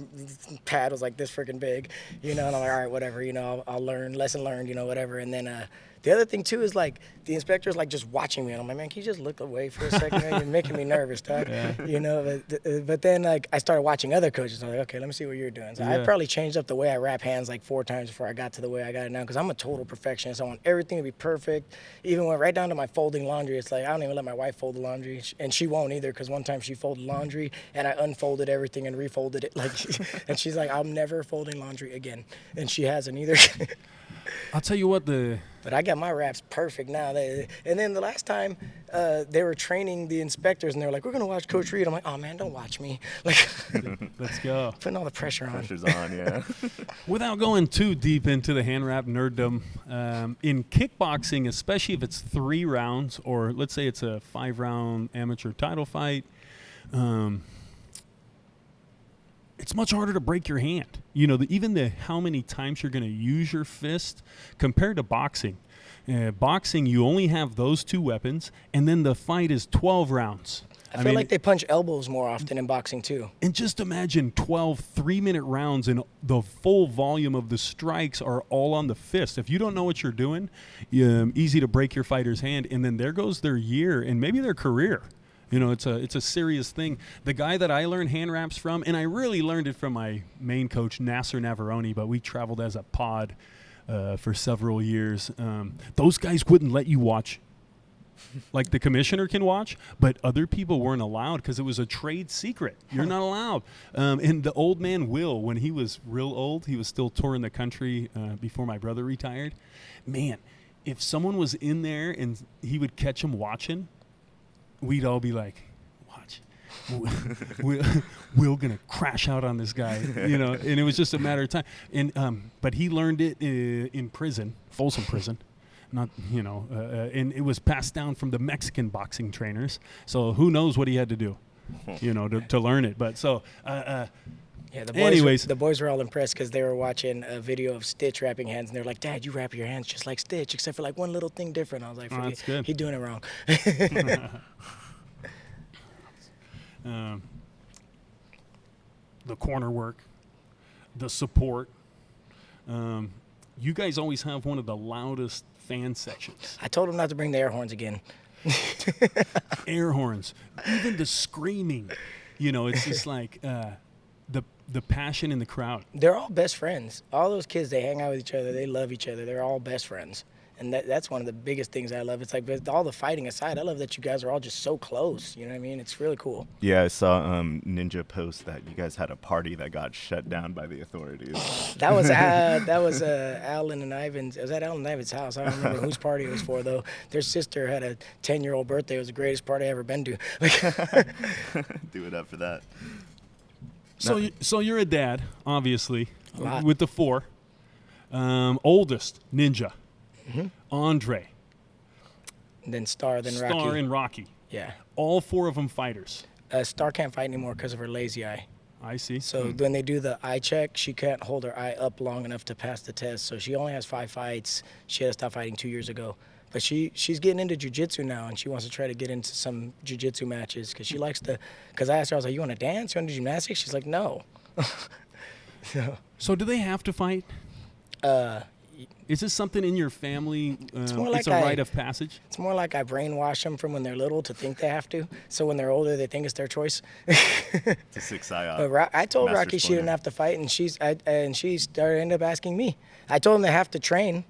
pad was, like, this freaking big, and I'm like, all right, whatever, I'll learn, lesson learned, whatever. And then The other thing too is like the inspector's like just watching me, and I'm like, man, can you just look away for a second? Man? You're making me nervous, dog. You know. But then like I started watching other coaches. I'm like, okay, let me see what you're doing. So I probably changed up the way I wrap hands like 4 times before I got to the way I got it now, because I'm a total perfectionist. I want everything to be perfect. Even when right down to my folding laundry, it's like I don't even let my wife fold the laundry, and she won't either, because one time she folded laundry and I unfolded everything and refolded it, like, and she's like, I'm never folding laundry again, and she hasn't either. I'll tell you what, But I got my wraps perfect now. And then the last time they were training the inspectors, and they were like, we're going to watch Coach Reed. I'm like, oh, man, don't watch me. Like, let's go. Putting all the pressure on. Pressure's on, yeah. Without going too deep into the hand wrap nerddom, in kickboxing, especially if it's 3 rounds, or let's say it's a 5-round amateur title fight, it's much harder to break your hand. You know, even how many times you're going to use your fist compared to boxing. Boxing, you only have those 2 weapons, and then the fight is 12 rounds. I feel like they punch elbows more often in boxing, too. And just imagine 12 3-minute rounds, and the full volume of the strikes are all on the fist. If you don't know what you're doing, easy to break your fighter's hand, and then there goes their year and maybe their career. You know, it's a serious thing. The guy that I learned hand wraps from, and I really learned it from my main coach, Nasser Navaroni, but we traveled as a pod for several years. Those guys wouldn't let you watch. Like the commissioner can watch, but other people weren't allowed because it was a trade secret. You're not allowed. And the old man Will, when he was real old, he was still touring the country before my brother retired. Man, if someone was in there and he would catch him watching, we'd all be like, watch. We're going to crash out on this guy, you know, and it was just a matter of time. And but he learned it in prison, Folsom Prison. Not, you know, and it was passed down from the Mexican boxing trainers. So who knows what he had to do, you know, to learn it. But so, yeah, the boys were all impressed because they were watching a video of Stitch wrapping hands, and they're like, Dad, you wrap your hands just like Stitch, except for like one little thing different. I was like, that's good. He's doing it wrong. The corner work, the support. You guys always have one of the loudest fan sections. I told him not to bring the air horns again. Air horns, even the screaming. You know, it's just like the passion in the crowd. They're all best friends. All those kids, they hang out with each other. They love each other. They're all best friends. And that's one of the biggest things I love. It's like, with all the fighting aside, I love that you guys are all just so close. You know what I mean? It's really cool. Yeah, I saw Ninja post that you guys had a party that got shut down by the authorities. That was Alan and Ivan's. It was at Alan and Ivan's house. I don't remember whose party it was for, though. Their sister had a 10-year-old birthday. It was the greatest party I've ever been to. Do it up for that. So you're a dad, obviously, A lot. with the 4. Oldest, Ninja. Mm-hmm. Andre. And then Star, then Rocky. Star and Rocky. Yeah. All 4 of them fighters. Star can't fight anymore because of her lazy eye. I see. So when they do the eye check, she can't hold her eye up long enough to pass the test. So she only has 5 fights. She had to stop fighting 2 years ago. But she's getting into jiu-jitsu now, and she wants to try to get into some jiu-jitsu matches because she likes to. Because I asked her, I was like, you want to dance? You want to do gymnastics? She's like, no. So do they have to fight? Is this something in your family? It's a rite of passage? It's more like I brainwash them from when they're little to think they have to. So when they're older, they think it's their choice. It's a 6 eye. But I told Rocky she didn't have to fight, and she ended up asking me. I told them they have to train.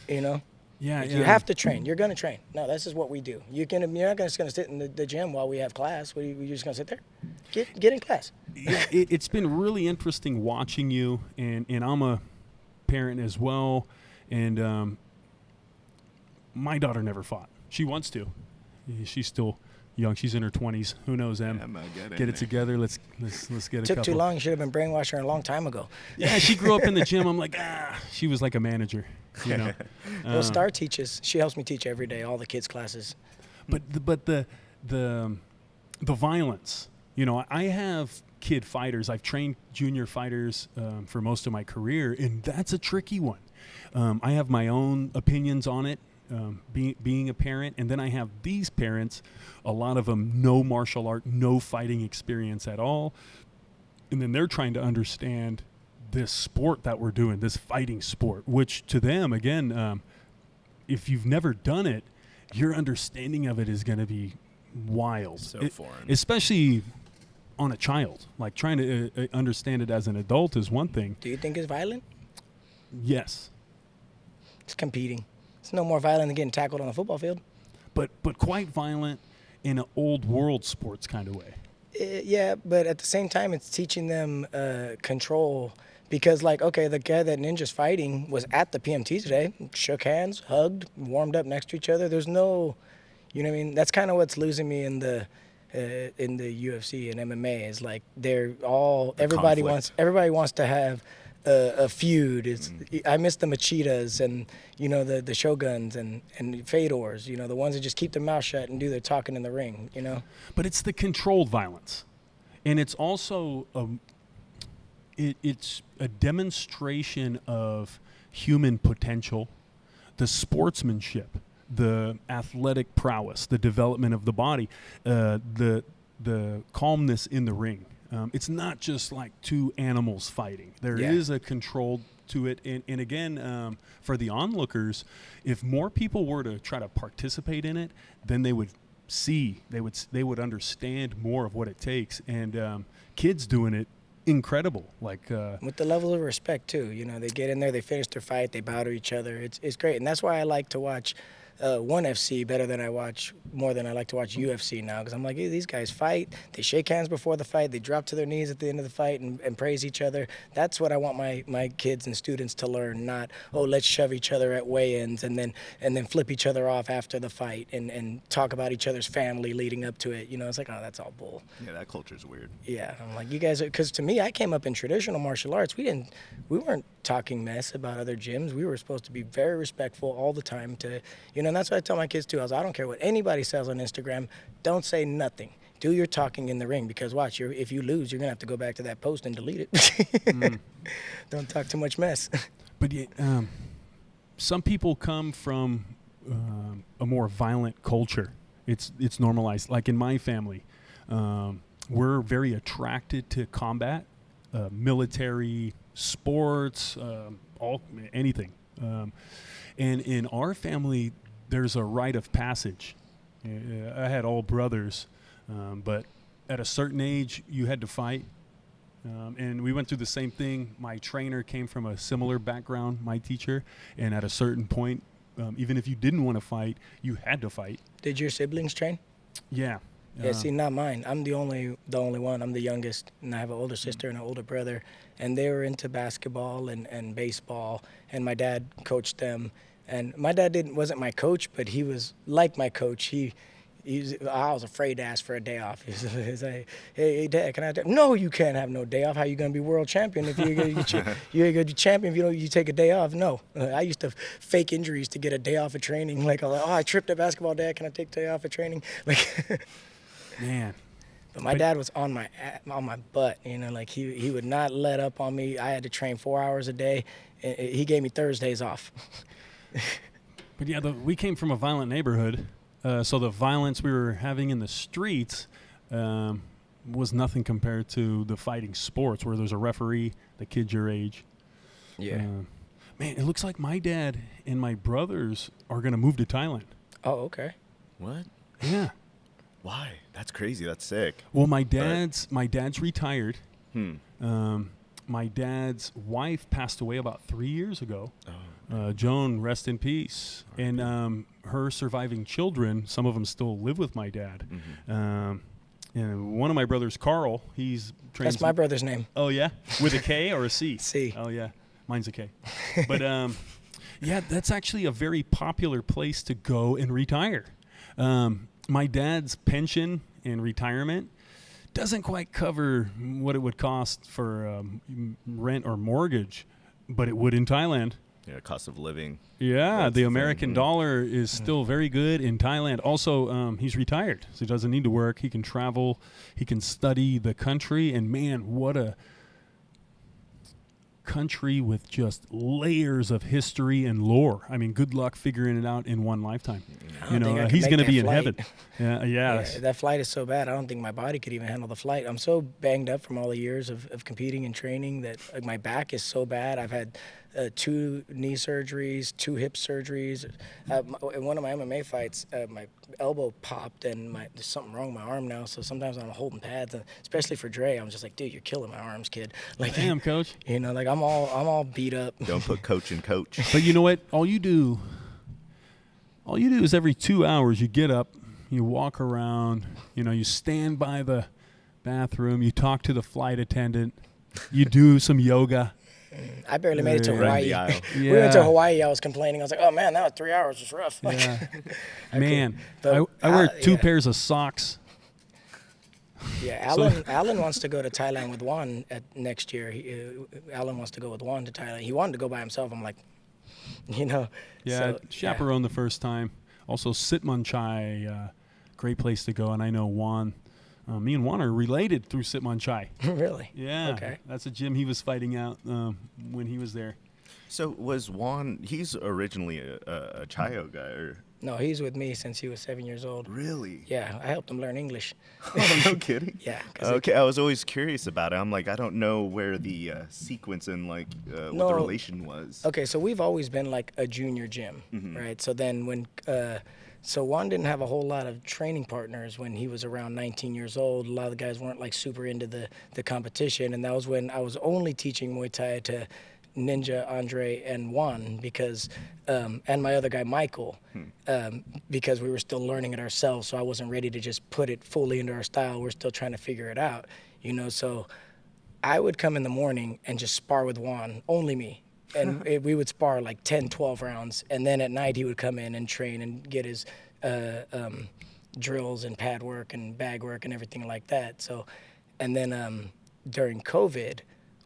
You know. Yeah, You have to train. You're gonna train. No, this is what we do. You're not just gonna sit in the gym while we have class. You're just gonna sit there. Get in class. Yeah, it's been really interesting watching you, and I'm a parent as well, and my daughter never fought. She wants to. She's still young. She's in her 20s. Who knows, Em? Get it together. Let's get a couple. Took too long. You should have been brainwashing her a long time ago. Yeah, she grew up in the gym. I'm like, she was like a manager, you know. Well, Star teaches. She helps me teach every day, all the kids' classes. But the violence, you know, I have kid fighters. I've trained junior fighters for most of my career, and that's a tricky one. I have my own opinions on it, being a parent, and then I have these parents, a lot of them no martial art, no fighting experience at all, and then they're trying to understand this sport that we're doing, this fighting sport, which to them, again, if you've never done it, your understanding of it is going to be wild. So foreign. Especially on a child. Like trying to understand it as an adult is one thing. Do you think it's violent? Yes. It's competing. It's no more violent than getting tackled on a football field. But quite violent in an old world sports kind of way. Yeah, but at the same time, it's teaching them control. Because, like, okay, the guy that Ninja's fighting was at the PMT today, shook hands, hugged, warmed up next to each other. There's no, you know what I mean? That's kind of what's losing me in the UFC and MMA is like everybody wants to have a feud. I miss the Machitas and the Shoguns and Fedors. The ones that just keep their mouth shut and do their talking in the ring. But it's the controlled violence, and it's also it's a demonstration of human potential, the sportsmanship, the athletic prowess, the development of the body, the calmness in the ring. It's not just like two animals fighting. There is a control to it. And again, for the onlookers, if more people were to try to participate in it, then they would they would understand more of what it takes. And kids doing it, incredible. Like with the level of respect too. They get in there, they finish their fight, they bow to each other. It's great. And that's why I like to watch ONE FC more than I like to watch UFC now, because I'm like, hey, these guys fight, they shake hands before the fight, they drop to their knees at the end of the fight and praise each other. That's what I want my kids and students to learn, not, let's shove each other at weigh-ins and then flip each other off after the fight and talk about each other's family leading up to it. It's like, that's all bull. Yeah, that culture's weird. Yeah, I'm like, you guys, because to me, I came up in traditional martial arts. We weren't talking mess about other gyms. We were supposed to be very respectful all the time and that's what I tell my kids too. I don't care what anybody says on Instagram. Don't say nothing. Do your talking in the ring, because watch, if you lose, you're going to have to go back to that post and delete it. Don't talk too much mess. But some people come from a more violent culture. It's normalized. Like in my family, we're very attracted to combat, military, sports, anything. And in our family, there's a rite of passage. I had all brothers, but at a certain age, you had to fight. And we went through the same thing. My trainer came from a similar background, my teacher, and at a certain point, even if you didn't want to fight, you had to fight. Did your siblings train? Yeah. Yeah, see, not mine. I'm the only one. I'm the youngest, and I have an older sister and an older brother, and they were into basketball and baseball, and my dad coached them. And my dad wasn't my coach, but he was like my coach. I was afraid to ask for a day off. He's like, hey, Dad, can I have a day? No, you can't have no day off. How you going to be world champion if you're going to be champion if you take a day off? No. I used to fake injuries to get a day off of training. Like, I tripped at basketball, Dad. Can I take a day off of training? Like, man. But my dad was on my butt, like he would not let up on me. I had to train 4 hours a day. He gave me Thursdays off. But yeah, we came from a violent neighborhood, so the violence we were having in the streets was nothing compared to the fighting sports where there's a referee, the kid's your age. Yeah. Man, it looks like my dad and my brothers are going to move to Thailand. Oh, okay. What? Yeah. Why? That's crazy. That's sick. Well, my dad's retired. My dad's wife passed away about 3 years ago. Joan, rest in peace. And her surviving children, some of them still live with my dad. And one of my brothers, Carl, he's trained. That's my brother's name. Oh, yeah? With a K or a C? C. Oh, yeah. Mine's a K. But, yeah, that's actually a very popular place to go and retire. My dad's pension and retirement doesn't quite cover what it would cost for rent or mortgage, but it would in Thailand. Yeah, cost of living. Yeah, the American dollar is still very good in Thailand. Also, he's retired, so he doesn't need to work. He can travel. He can study the country. And, man, what a country with just layers of history and lore. I mean, good luck figuring it out in one lifetime. He's going to be in heaven. Yeah. That flight is so bad. I don't think my body could even handle the flight. I'm so banged up from all the years of competing and training that my back is so bad. I've had 2 knee surgeries, 2 hip surgeries. In one of my MMA fights, my elbow popped and there's something wrong with my arm now. So sometimes I'm holding pads, and especially for Dre, I'm just like, dude, you're killing my arms, kid. Like, Damn, coach. You know, like I'm all beat up. Don't put coach in coach. But you know what? All you do is every 2 hours you get up, you walk around, you know, you stand by the bathroom, you talk to the flight attendant, you do some yoga. I barely made it to Hawaii. Yeah. We went to Hawaii. I was complaining. I was like, "Oh man, that was 3 hours. It's rough." Like, Yeah. Man, But, I wear 2 yeah. pairs of socks. Yeah, Alan wants to go to Thailand with Juan next year. Alan wants to go with Juan to Thailand. He wanted to go by himself. I'm like, you know. Yeah, so, chaperone the first time. Also, Sitmanchai, great place to go. And I know Juan. Me and Juan are related through Sitmanchai. Really? Yeah. Okay. That's a gym he was fighting out when he was there. So was Juan? He's originally a Chayo guy, or No, he's with me since he was 7 years old. really? Yeah, I helped him learn English. Oh, no kidding. Yeah. 'cause Okay, I was always curious about it. I'm like, I don't know where the sequence and like what No. the relation was. Okay, so we've always been like a junior gym, right? So then so Juan didn't have a whole lot of training partners when he was around 19 years old. A lot of the guys weren't like super into the competition, and that was when I was only teaching Muay Thai to Ninja, Andre, and Juan because, and my other guy Michael, because we were still learning it ourselves. So I wasn't ready to just put it fully into our style. We're still trying to figure it out, you know. So I would come in the morning and just spar with Juan, only me. And we would spar like 10, 12 rounds. And then at night he would come in and train and get his drills and pad work and bag work and everything like that. So, and then during COVID,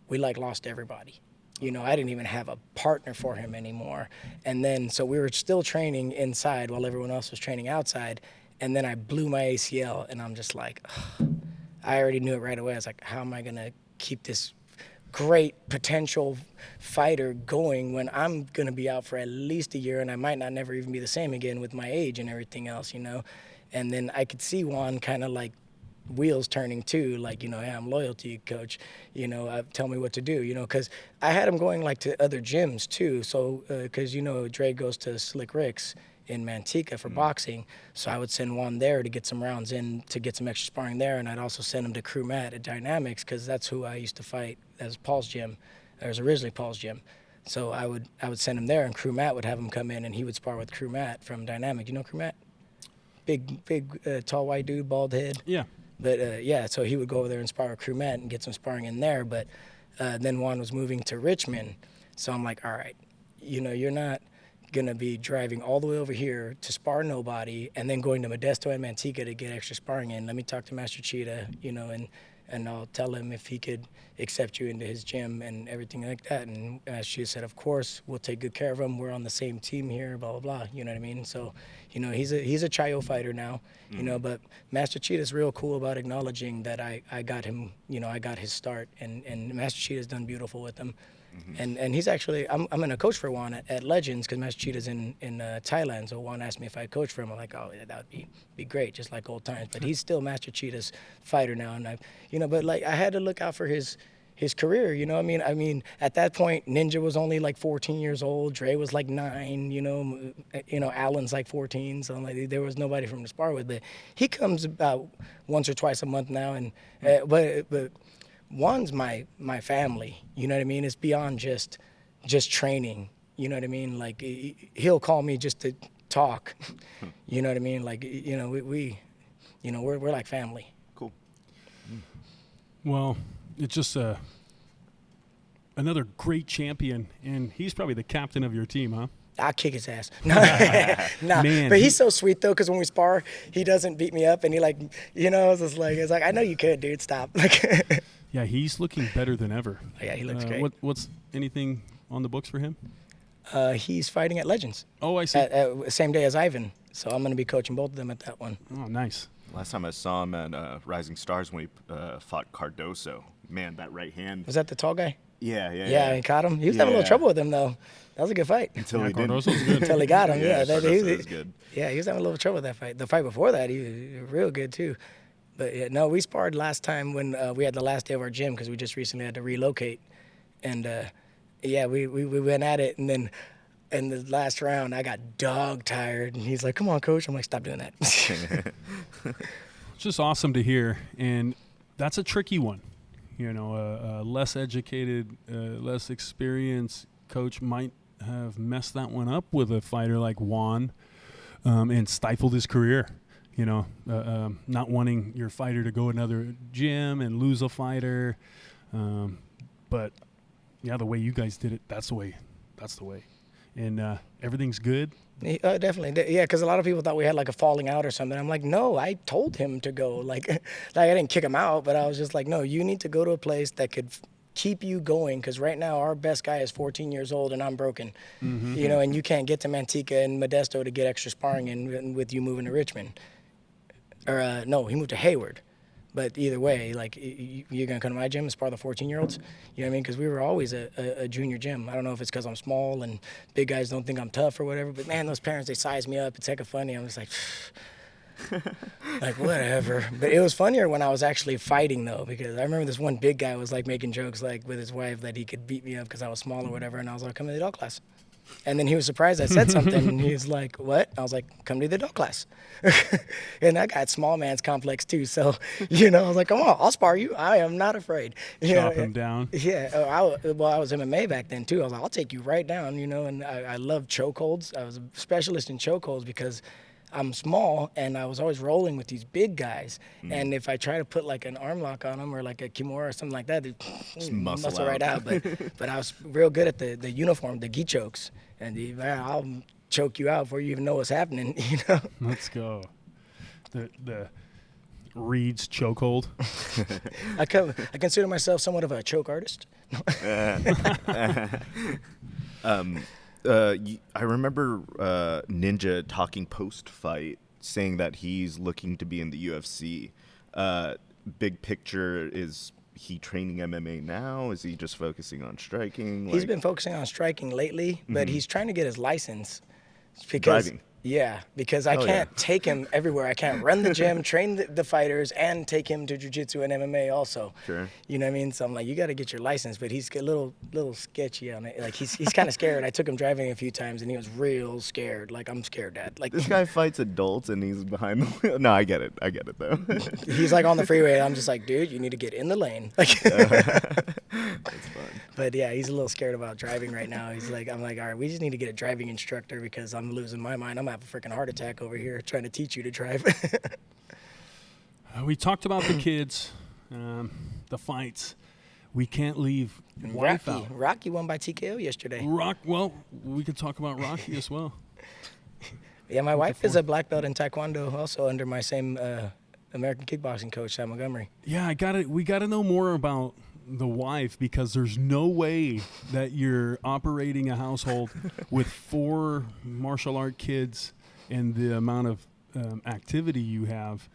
we like lost everybody. You know, I didn't even have a partner for him anymore. And then, so we were still training inside while everyone else was training outside. And then I blew my ACL and I'm just like, ugh. I already knew it right away. I was like, how am I going to keep this great potential fighter going when I'm going to be out for at least a year and I might not never even be the same again with my age and everything else, you know? And then I could see Juan kind of like wheels turning too, like, you know, hey, I'm loyal to you, coach, you know, tell me what to do, you know, because I had him going like to other gyms too. So, because, you know, Dre goes to Slick Rick's in Manteca for boxing. So I would send Juan there to get some rounds in, to get some extra sparring there. And I'd also send him to Crew Matt at Dynamics because that's who I used to fight. That was Paul's gym. That was originally Paul's gym. So I would send him there and Crew Matt would have him come in and he would spar with Crew Matt from Dynamic. You know Crew Matt? Big, tall white dude, bald head. Yeah. But yeah, so he would go over there and spar with Crew Matt and get some sparring in there. But then Juan was moving to Richmond. So I'm like, all right, you know, you're not going to be driving all the way over here to spar nobody and then going to Modesto and Manteca to get extra sparring in. Let me talk to Master Cheetah, you know, and I'll tell him if he could accept you into his gym and everything like that. And Master Cheetah said, of course, we'll take good care of him. We're on the same team here, blah, blah, blah. You know what I mean? So, you know, he's a Chayo fighter now, you know, but Master Cheetah's real cool about acknowledging that I got him, you know, I got his start. And Master Cheetah's done beautiful with him. And he's actually, I'm going to coach for Juan at Legends because Master Cheetah's in Thailand. So Juan asked me if I'd coach for him. I'm like, oh, yeah, that would be great, just like old times. But he's still Master Cheetah's fighter now. And I, you know, but like I had to look out for his career, you know. I mean, at that point, Ninja was only like 14 years old. Dre was like 9, you know, Alan's like 14. So like, there was nobody from the spar with. But he comes about once or twice a month now. And but Juan's my family, you know what I mean? It's beyond just training, you know what I mean? Like he'll call me just to talk, you know what I mean? Like, you know, we you know, we're like family. Cool. Well, it's just another great champion, and he's probably the captain of your team, huh? I'll kick his ass. Nah, Man, but he's so sweet though, because when we spar, he doesn't beat me up, and he like, you know, it's like I know you could, dude. Stop. Like, yeah, he's looking better than ever. yeah, he looks great. What's anything on the books for him? He's fighting at Legends. Oh, I see. Same day as Ivan, so I'm going to be coaching both of them at that one. Oh, nice. Last time I saw him at Rising Stars when he fought Cardoso, man, that right hand. Was that the tall guy? Yeah. He caught him. He was having a little trouble with him though. That was a good fight. Until Yeah, he didn't. Cardoso's good. Until he got him. Yeah, Cardoso is good. Yeah, he was having a little trouble with that fight. The fight before that, he was real good too. But yeah, no, we sparred last time when we had the last day of our gym because we just recently had to relocate, and Yeah, we went at it, and then in the last round, I got dog tired, and he's like, "Come on, coach." I'm like, "Stop doing that." It's just awesome to hear, and that's a tricky one. You know, a less educated, less experienced coach might have messed that one up with a fighter like Juan, and stifled his career. You know, not wanting your fighter to go another gym and lose a fighter. But yeah, the way you guys did it, that's the way. And everything's good. Definitely. Yeah, because a lot of people thought we had like a falling out or something. I'm like, no, I told him to go. Like I didn't kick him out, but I was just like, no, you need to go to a place that could keep you going, because right now our best guy is 14 years old and I'm broken. You know, and you can't get to Manteca and Modesto to get extra sparring in with you moving to Richmond. Or no, he moved to Hayward. But either way, like, you're going to come to my gym as part of the 14-year-olds? You know what I mean? Because we were always a junior gym. I don't know if it's because I'm small and big guys don't think I'm tough or whatever. But, man, those parents, they size me up. It's hecka funny. I'm just like, like, whatever. But it was funnier when I was actually fighting, though, because I remember this one big guy was, like, making jokes, like, with his wife that he could beat me up because I was small or whatever. And I was like, come to the adult class. And then he was surprised I said something, and he was like, what? I was like, come to the adult class. And I got small man's complex, too. So, you know, I was like, come on, I'll spar you. I am not afraid. Chop him down. Yeah. I was MMA back then, too. I was like, I'll take you right down, you know. And I love chokeholds. I was a specialist in chokeholds because I'm small, and I was always rolling with these big guys. And if I try to put like an arm lock on them or like a kimura or something like that, they'd muscle right out. But I was real good at the uniform, the gi chokes. And I'll choke you out before you even know what's happening, you know? Let's go. The Reed's chokehold. I consider myself somewhat of a choke artist. I remember Ninja talking post-fight, saying that he's looking to be in the UFC. Big picture, is he training MMA now? Is he just focusing on striking? He's been focusing on striking lately, but he's trying to get his license. Because, driving. Yeah, because I can't take him everywhere. I can't run the gym, train the fighters, and take him to jiu-jitsu and MMA also. Sure. You know what I mean? So I'm like, you got to get your license. But he's a little sketchy on it. Like, he's kind of scared. I took him driving a few times, and he was real scared. Like, I'm scared, Dad. Like, this guy fights adults, and he's behind the wheel. No, I get it, though. He's like on the freeway. I'm just like, dude, you need to get in the lane. Like, That's fun. But yeah, he's a little scared about driving right now. He's like, I'm like, all right, we just need to get a driving instructor because I'm losing my mind. I'm gonna have a freaking heart attack over here trying to teach you to drive. We talked about the kids, the fights. We can't leave wife out. Rocky won by TKO yesterday. Well, we could talk about Rocky as well. Yeah, my wife is a black belt in Taekwondo, also under my same American kickboxing coach, Sam Montgomery. Yeah, we gotta know more about the wife, because there's no way that you're operating a household with 4 martial art kids and the amount of activity you have.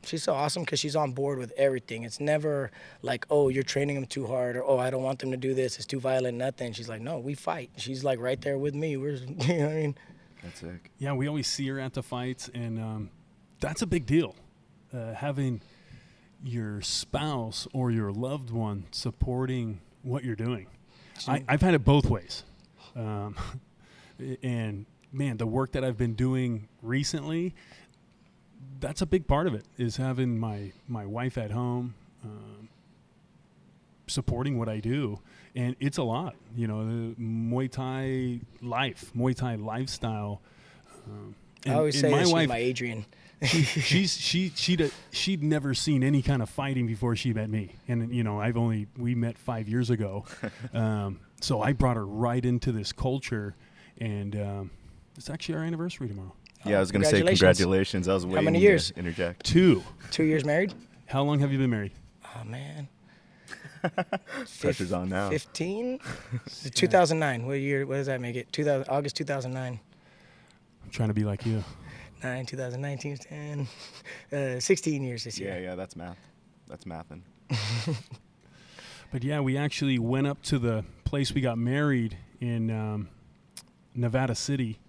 She's so awesome because she's on board with everything. It's never like, oh, you're training them too hard, or, oh, I don't want them to do this, it's too violent, nothing. She's like, no, we fight. She's like right there with me. You know what I mean? That's sick. Yeah, we always see her at the fights, and that's a big deal. Having your spouse or your loved one supporting what you're doing. I've had it both ways. And man, the work that I've been doing recently, that's a big part of it, is having my wife at home, supporting what I do. And it's a lot, you know, the Muay Thai life, Muay Thai lifestyle. I always say she's my Adrian. She'd never seen any kind of fighting before she met me, and you know, we met 5 years ago, so I brought her right into this culture, and it's actually our anniversary tomorrow. Yeah, I was gonna say congratulations. I was waiting. How many years? To interject. 2. 2 years married? How long have you been married? Oh man, Pressure's on now. 15. 2009. What year? What does that make it? August 2009. I'm trying to be like you. 2019, 10, 16 years this year. Yeah, that's math. That's mathin'. But yeah, we actually went up to the place we got married in Nevada City.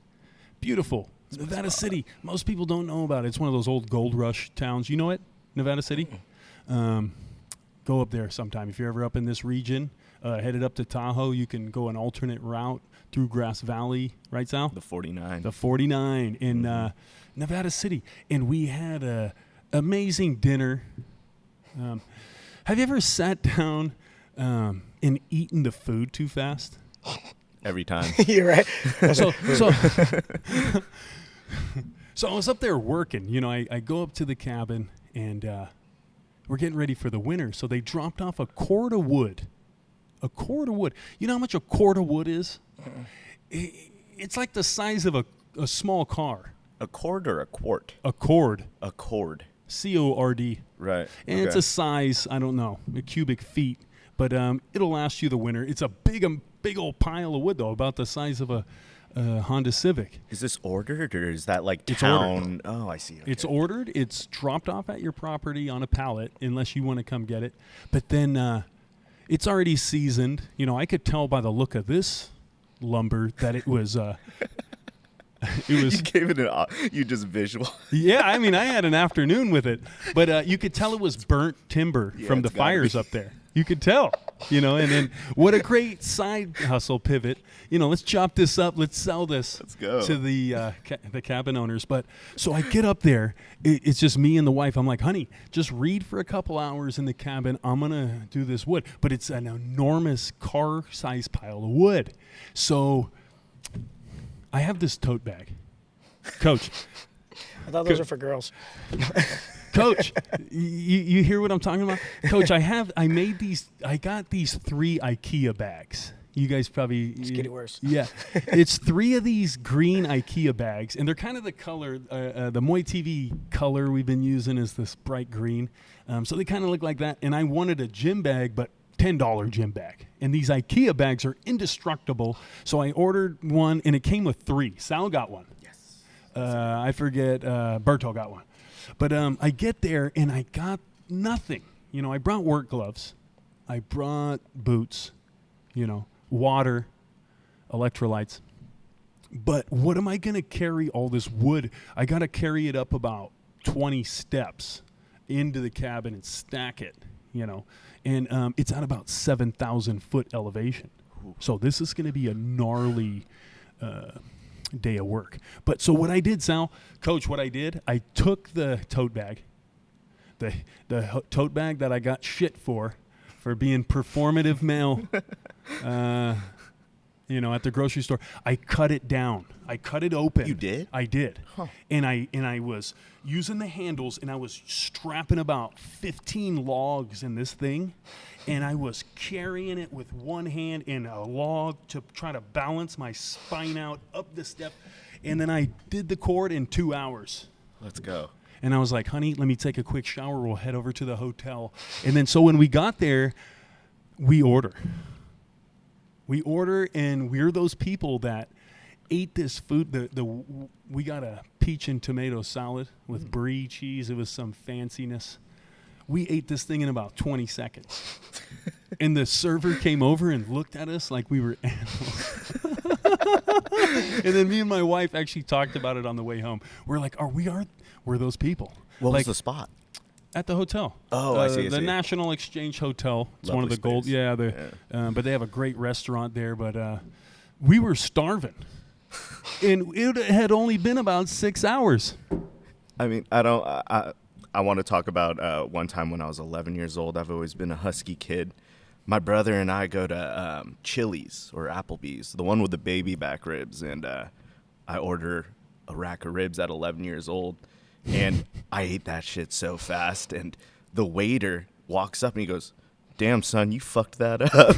Beautiful. Nevada City. Most people don't know about it. It's one of those old gold rush towns. You know it? Nevada City? Go up there sometime. If you're ever up in this region, headed up to Tahoe, you can go an alternate route through Grass Valley, right, Sal? The 49. The 49 in Nevada City. And we had a amazing dinner. Have you ever sat down and eaten the food too fast? Every time. You're right. So I was up there working. You know, I go up to the cabin, and we're getting ready for the winter. So they dropped off a cord of wood. A cord of wood. You know how much a cord of wood is? It's like the size of a small car. A cord or a quart? A cord. A cord. C-O-R-D. Right. And it's a size, I don't know, a cubic feet. But it'll last you the winter. It's a big old pile of wood, though, about the size of a Honda Civic. Is this ordered, or is that like It's town? ordered. Oh, I see. Okay. It's ordered. It's dropped off at your property on a pallet, unless you want to come get it. But then it's already seasoned. You know, I could tell by the look of this lumber that it was... It was. You gave it you just visual. Yeah, I mean, I had an afternoon with it, but you could tell it was burnt timber from the it's gotta fires be. up there. You could tell, you know. And then what a great side hustle pivot. You know, let's chop this up. Let's sell this. Let's go. To the cabin owners. But so I get up there. It's just me and the wife. I'm like, honey, just read for a couple hours in the cabin. I'm gonna do this wood, but it's an enormous car-sized pile of wood. So I have this tote bag. Coach. I thought those were for girls. Coach, you hear what I'm talking about? Coach, I got these 3 IKEA bags. You guys probably... It's getting worse. Yeah. It's 3 of these green IKEA bags, and they're kind of the color, the MuayTV color we've been using is this bright green. So they kind of look like that, and I wanted a gym bag, but $10 gym bag. And these IKEA bags are indestructible, so I ordered one, and it came with 3. Sal got one. Yes. I forget, Berto got one. But I get there, and I got nothing. You know, I brought work gloves. I brought boots, you know, water, electrolytes. But what am I going to carry all this wood? I got to carry it up about 20 steps into the cabin and stack it, you know. And it's at about 7,000 foot elevation. So this is going to be a gnarly day of work. But so what I did, Sal, Coach, what I did, I took the tote bag, the tote bag that I got shit for being performative male, you know, at the grocery store. I cut it down. I cut it open. You did? I did. Huh. And I was using the handles, and I was strapping about 15 logs in this thing, and I was carrying it with one hand and a log to try to balance my spine out up the step. And then I did the cord in 2 hours. Let's go. And I was like, honey, let me take a quick shower. We'll head over to the hotel. And then so when we got there, we order. We order, and we're those people that ate this food. We got a peach and tomato salad with brie cheese. It was some fanciness. We ate this thing in about 20 seconds. And the server came over and looked at us like we were animals. And then me and my wife actually talked about it on the way home. We're like, we're those people. What like, was the spot? At the hotel. Oh, I see. The National Exchange Hotel. It's one of the Lovely gold. space. Yeah, but they have a great restaurant there. But we were starving. And it had only been about 6 hours. I mean, I want to talk about one time when I was 11 years old. I've always been a husky kid. My brother and I go to Chili's or Applebee's, the one with the baby back ribs, and I order a rack of ribs at 11 years old, and I ate that shit so fast, and the waiter walks up and he goes, "Damn, son, you fucked that up."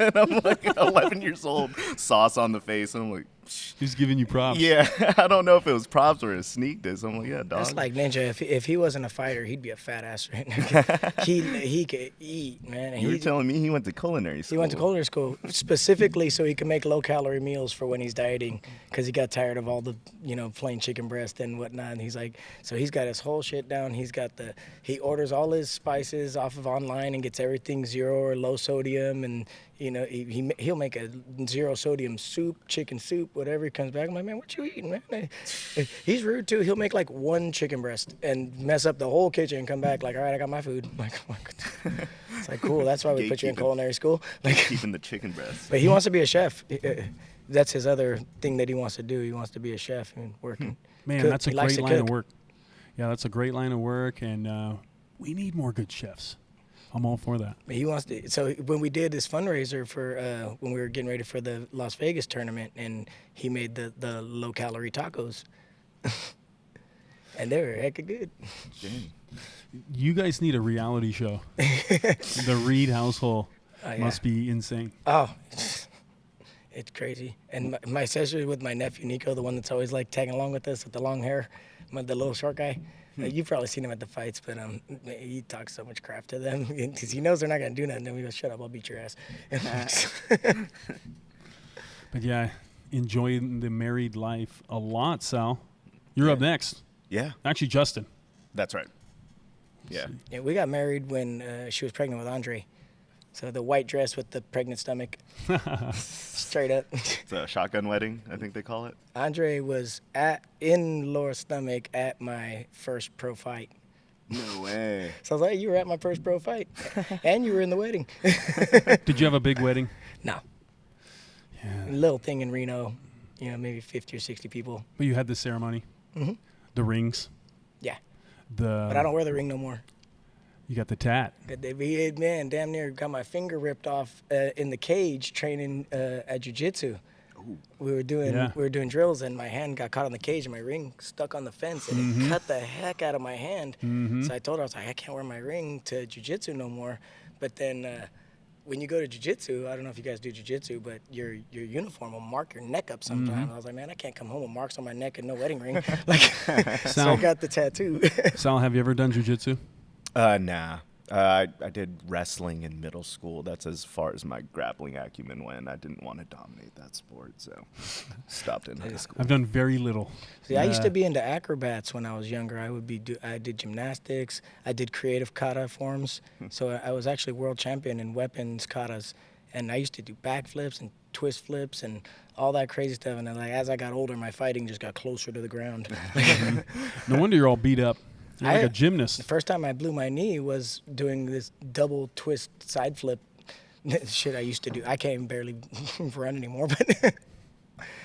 And I'm like 11 years old, sauce on the face, and I'm like, He's giving you props. yeah, I don't know if it was props or a sneak diss. I'm like, yeah, dog. That's like Ninja. If he wasn't a fighter, he'd be a fat ass right now. he could eat, man. And You were telling me he went to culinary school. he went to culinary school specifically so he could make low calorie meals for when he's dieting, because he got tired of all the plain chicken breast and whatnot. And he's like, so he's got his whole shit down. He orders all his spices off of online and gets everything 0 or low sodium, and You know, he'll make a 0 sodium soup, chicken soup, whatever. He comes back, I'm like, man, what you eating, man? He's rude too. He'll make like 1 chicken breast and mess up the whole kitchen and come back like, all right, I got my food. I'm like, it's like, cool. That's why we put you in culinary school. Like, keeping the chicken breast. But he wants to be a chef. That's his other thing that he wants to do. He wants to be a chef and working. Man, that's a great line of work. Yeah, that's a great line of work, and we need more good chefs. I'm all for that. He wants to. So when we did this fundraiser for when we were getting ready for the Las Vegas tournament, and he made the low calorie tacos, and they were hecka good. Dang. You guys need a reality show. The Reed household must be insane. Oh, it's crazy. And my sister with my nephew Nico, the one that's always like tagging along with us with the long hair, the little short guy. You've probably seen him at the fights, but he talks so much crap to them because he knows they're not going to do nothing. Then we go, shut up, I'll beat your ass. But yeah, enjoying the married life a lot, Sal. You're up next. Yeah. Actually, Justin. That's right. Yeah. Yeah, we got married when she was pregnant with Andre. So the white dress with the pregnant stomach. Straight up. It's a shotgun wedding, I think they call it. Andre was in Laura's stomach at my first pro fight. No way. So I was like, you were at my first pro fight. And you were in the wedding. Did you have a big wedding? No. Yeah. A little thing in Reno, maybe 50 or 60 people. But you had the ceremony? Mm-hmm. The rings? Yeah. But I don't wear the ring no more. You got the tat. Man, damn near got my finger ripped off in the cage training at jiu-jitsu. We were doing drills, and my hand got caught on the cage, and my ring stuck on the fence, and it cut the heck out of my hand. So I told her, I was like, I can't wear my ring to jiu-jitsu no more. But then when you go to jiu-jitsu, I don't know if you guys do jiu-jitsu, but your uniform will mark your neck up sometimes. I was like, man, I can't come home with marks on my neck and no wedding ring. So I got the tattoo. Sal, have you ever done jiu-jitsu? Nah. I did wrestling in middle school. That's as far as my grappling acumen went. I didn't want to dominate that sport, so stopped in high school. I've done very little. See, I used to be into acrobats when I was younger. I did gymnastics. I did creative kata forms. So I was actually world champion in weapons katas, and I used to do backflips and twist flips and all that crazy stuff. And then, as I got older, my fighting just got closer to the ground. No wonder you're all beat up. You're like a gymnast. The first time I blew my knee was doing this double twist side flip shit I used to do. I can't barely run anymore. But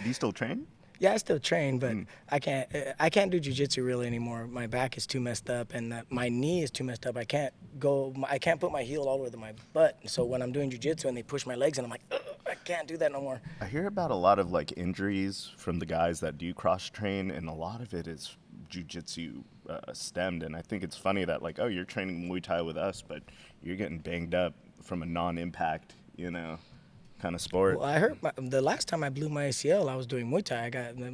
Do you still train? Yeah, I still train, but I can't do jiu-jitsu really anymore. My back is too messed up, and my knee is too messed up. I can't put my heel all the way to my butt. So when I'm doing jiu-jitsu and they push my legs, and I'm like, I can't do that no more. I hear about a lot of injuries from the guys that do cross train, and a lot of it is jiu-jitsu stemmed. And I think it's funny that you're training Muay Thai with us, but you're getting banged up from a non-impact, kind of sport. Well, I heard the last time I blew my ACL, I was doing Muay Thai.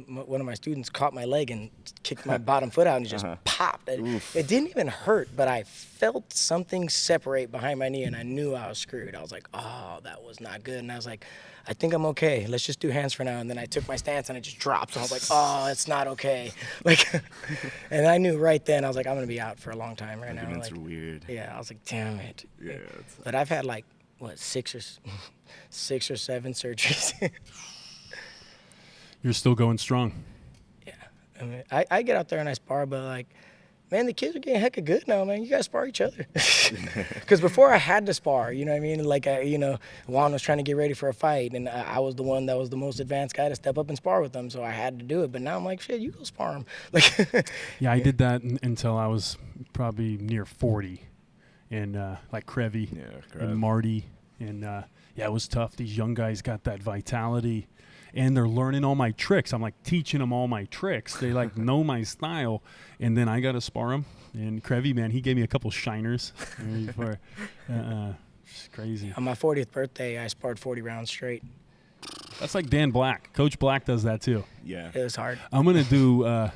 One of my students caught my leg and kicked my bottom foot out, and it just popped. It didn't even hurt, but I felt something separate behind my knee, and I knew I was screwed. I was like, oh, that was not good. And I was like, I think I'm okay. Let's just do hands for now. And then I took my stance, and it just dropped. So I was like, oh, it's not okay. And I knew right then, I was like, I'm going to be out for a long time right now. That's weird. Yeah, I was like, damn it. Yeah. But I've had 6 or 7 surgeries. You're still going strong. Yeah. I mean, I get out there and I spar, but man, the kids are getting hecka good now, man. You guys spar each other. Because before I had to spar, you know what I mean? Juan was trying to get ready for a fight, and I was the one that was the most advanced guy to step up and spar with them, so I had to do it. But now I'm like, shit, you go spar him. Yeah, I did that until I was probably near 40. And Krevy and Marty. And it was tough. These young guys got that vitality, and they're learning all my tricks. I'm teaching them all my tricks. They know my style, and then I got to spar them. And Krevy, man, he gave me a couple shiners. It's crazy. On my 40th birthday, I sparred 40 rounds straight. That's like Dan Black. Coach Black does that too. Yeah. It was hard. I'm going to do,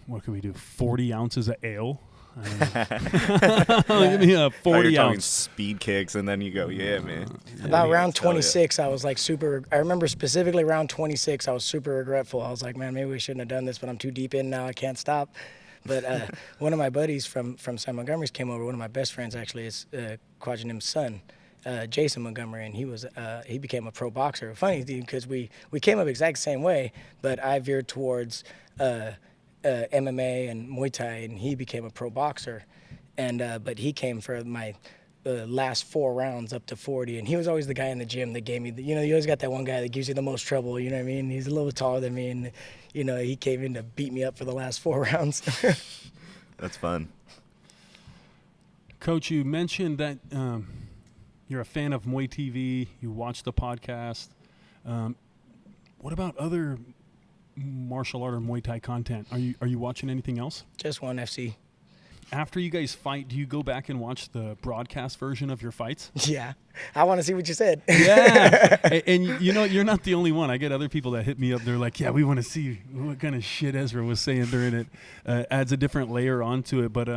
what can we do, 40 ounces of ale? Give me a 40 ounce. Speed kicks, and then you go, yeah, man. About round 26, I was I remember specifically round 26, I was super regretful. I was like, man, maybe we shouldn't have done this, but I'm too deep in now. I can't stop. But one of my buddies from San Montgomery's came over. One of my best friends, actually, is Kwajanim's son. Jason Montgomery, and he became a pro boxer. Funny because we came up exact same way, but I veered towards MMA and Muay Thai, and he became a pro boxer, and but he came for my last 4 rounds up to 40, and he was always the guy in the gym that gave me you always got that one guy that gives you the most trouble, you know what I mean? He's a little bit taller than me, and he came in to beat me up for the last 4 rounds. That's fun. Coach, you mentioned that you're a fan of MuayTV, you watch the podcast. What about other martial art or Muay Thai content? Are you watching anything else? Just one FC. After you guys fight, do you go back and watch the broadcast version of your fights? Yeah. I want to see what you said. Yeah. And you're not the only one. I get other people that hit me up. They're like, yeah, we want to see what kind of shit Ezra was saying during it. Adds a different layer onto it. But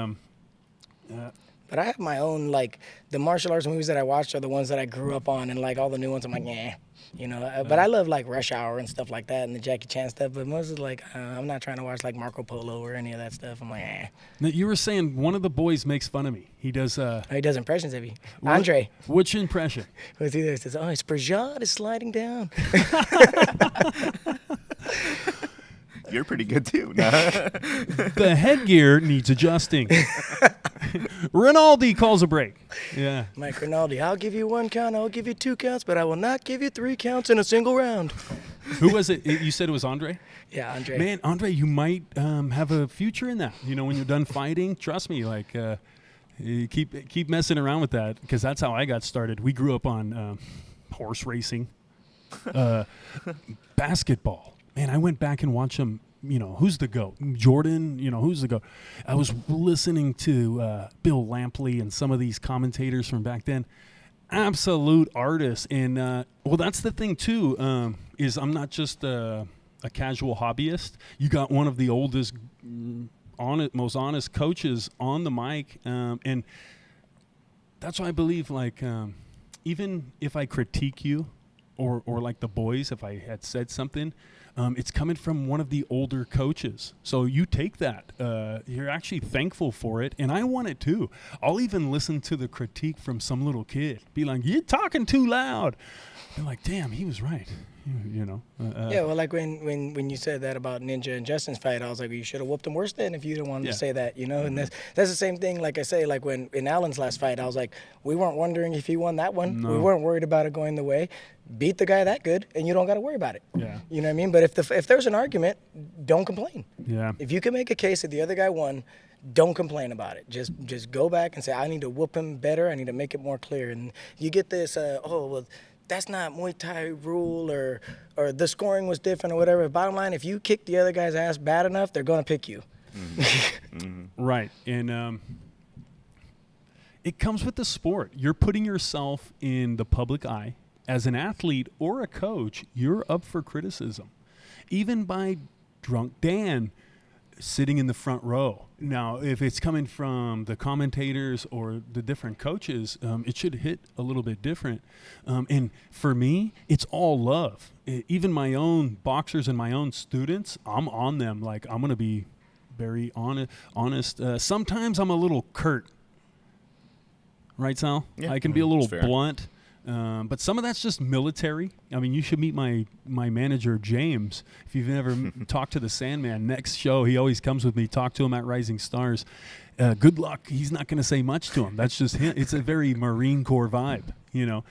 I have my own, like, the martial arts movies that I watched are the ones that I grew up on, and, like, all the new ones I'm like, yeah. But I love, like, Rush Hour and stuff like that and the Jackie Chan stuff, but most of, like, I'm not trying to watch, like, Marco Polo or any of that stuff. I'm like, eh. Now, you were saying one of the boys makes fun of me. He does... he does impressions of you. Andre. Which impression? What's he there? He says, oh, his Peugeot is sliding down. You're pretty good, too. The headgear needs adjusting. Rinaldi calls a break. Yeah. Mike Rinaldi, I'll give you 1 count, I'll give you 2 counts, but I will not give you 3 counts in a single round. Who was it? You said it was Andre? Yeah, Andre. Man, Andre, you might have a future in that. When you're done fighting, trust me, like, you keep messing around with that, because that's how I got started. We grew up on horse racing, basketball. Man, I went back and watched them. Who's the GOAT? Jordan, who's the GOAT? I was listening to Bill Lampley and some of these commentators from back then. Absolute artists. And, well, that's the thing, too, is I'm not just a casual hobbyist. You got one of the oldest, most honest coaches on the mic. And that's why I believe, like, even if I critique you or like the boys, if I had said something, it's coming from one of the older coaches. So you take that. You're actually thankful for it. And I want it too. I'll even listen to the critique from some little kid. Be like, you're talking too loud. Be like, damn, he was right. Yeah, well, like when you said that about Ninja and Justin's fight, I was like, well, you should have whooped him worse then if you didn't want him to say that, And that's the same thing, like I say, like when in Allen's last fight, I was like, we weren't wondering if he won that one. No. We weren't worried about it going the way. Beat the guy that good, and you don't got to worry about it. Yeah. You know what I mean? But if there's an argument, don't complain. Yeah. If you can make a case that the other guy won, don't complain about it. Just go back and say, I need to whoop him better. I need to make it more clear. And you get this, that's not Muay Thai rule or the scoring was different or whatever. Bottom line, if you kick the other guy's ass bad enough, they're going to pick you. Mm-hmm. Mm-hmm. Right. And it comes with the sport. You're putting yourself in the public eye. As an athlete or a coach, you're up for criticism. Even by Drunk Dan sitting in the front row. Now, if it's coming from the commentators or the different coaches, it should hit a little bit different. And for me, it's all love. Even my own boxers and my own students, I'm on them. Like, I'm going to be very honest. Sometimes I'm a little curt. Right, Sal? Yeah. I can be a little fair. Blunt. But some of that's just military. I mean, you should meet my manager, James. If you've ever talked to the Sandman, next show, he always comes with me. Talk to him at Rising Stars. Good luck. He's not going to say much to him. That's just him. It's a very Marine Corps vibe, Yeah.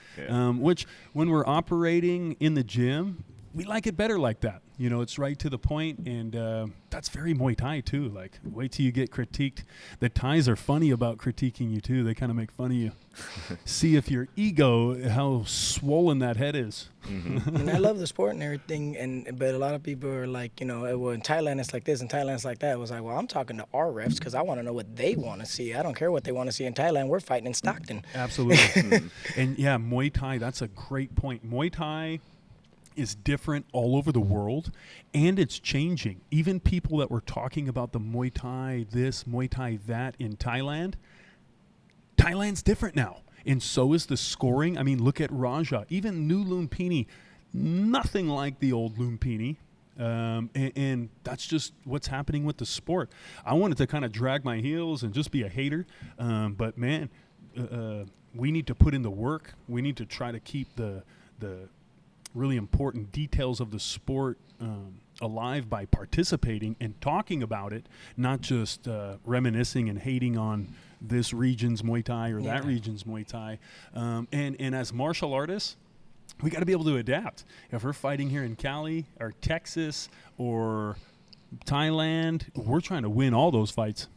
Which when we're operating in the gym, we like it better like that. It's right to the point, and that's very Muay Thai too. Like, wait till you get critiqued. The Thais are funny about critiquing you too. They kind of make fun of you. See if your ego, how swollen that head is. Mm-hmm. And I love the sport and everything, but a lot of people are like, well, in Thailand it's like this, in Thailand it's like that. It was like, well, I'm talking to our refs because I want to know what they want to see. I don't care what they want to see in Thailand. We're fighting in Stockton. Absolutely. And yeah, Muay Thai, that's a great point. Muay Thai is different all over the world, and it's changing. Even people that were talking about the Muay Thai this, Muay Thai that in Thailand's different now, and so is the scoring. I mean, look at Raja. Even new Lumpini, nothing like the old Lumpini, and that's just what's happening with the sport. I wanted to kind of drag my heels and just be a hater, but man, we need to put in the work. We need to try to keep the really important details of the sport alive by participating and talking about it, not just reminiscing and hating on this region's Muay Thai or that region's Muay Thai. And as martial artists, we got to be able to adapt. If we're fighting here in Cali or Texas or Thailand, we're trying to win all those fights.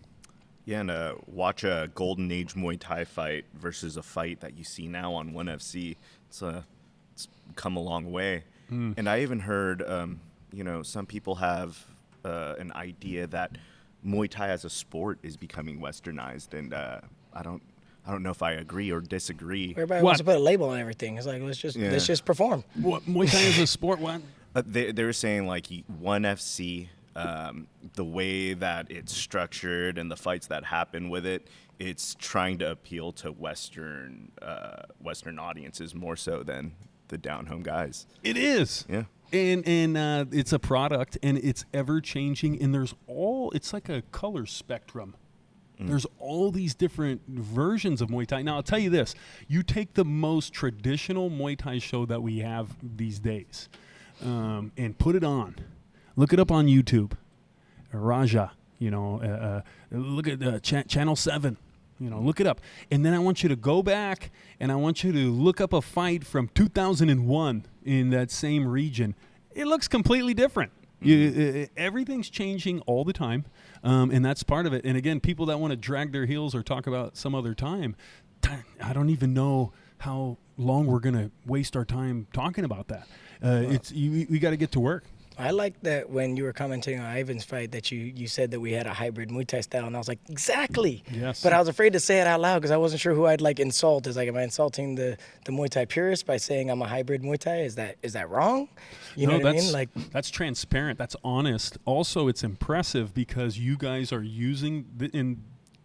Yeah, and watch a Golden Age Muay Thai fight versus a fight that you see now on ONE FC. It's come a long way. And I even heard, some people have an idea that Muay Thai as a sport is becoming westernized, and I don't know if I agree or disagree. Everybody wants to put a label on everything. It's like let's just perform. What, Muay Thai is a sport? What? They were saying like ONE FC. The way that it's structured and the fights that happen with it, it's trying to appeal to Western audiences more so than the down-home guys. It is. Yeah. And it's a product, and it's ever-changing, and it's like a color spectrum. There's all these different versions of Muay Thai. Now, I'll tell you this. You take the most traditional Muay Thai show that we have these days and put it on. Look it up on YouTube. Raja, look at Channel 7. Look it up. And then I want you to go back and I want you to look up a fight from 2001 in that same region. It looks completely different. Everything's changing all the time, and that's part of it. And again, people that want to drag their heels or talk about some other time, I don't even know how long we're going to waste our time talking about that. We got to get to work. I like that when you were commenting on Ivan's fight that you said that we had a hybrid Muay Thai style, and I was like, exactly. Yes. But I was afraid to say it out loud because I wasn't sure who I'd insult. Is am I insulting the Muay Thai purist by saying I'm a hybrid Muay Thai? Is that wrong? You know what I mean? That's transparent. That's honest. Also, it's impressive because you guys are using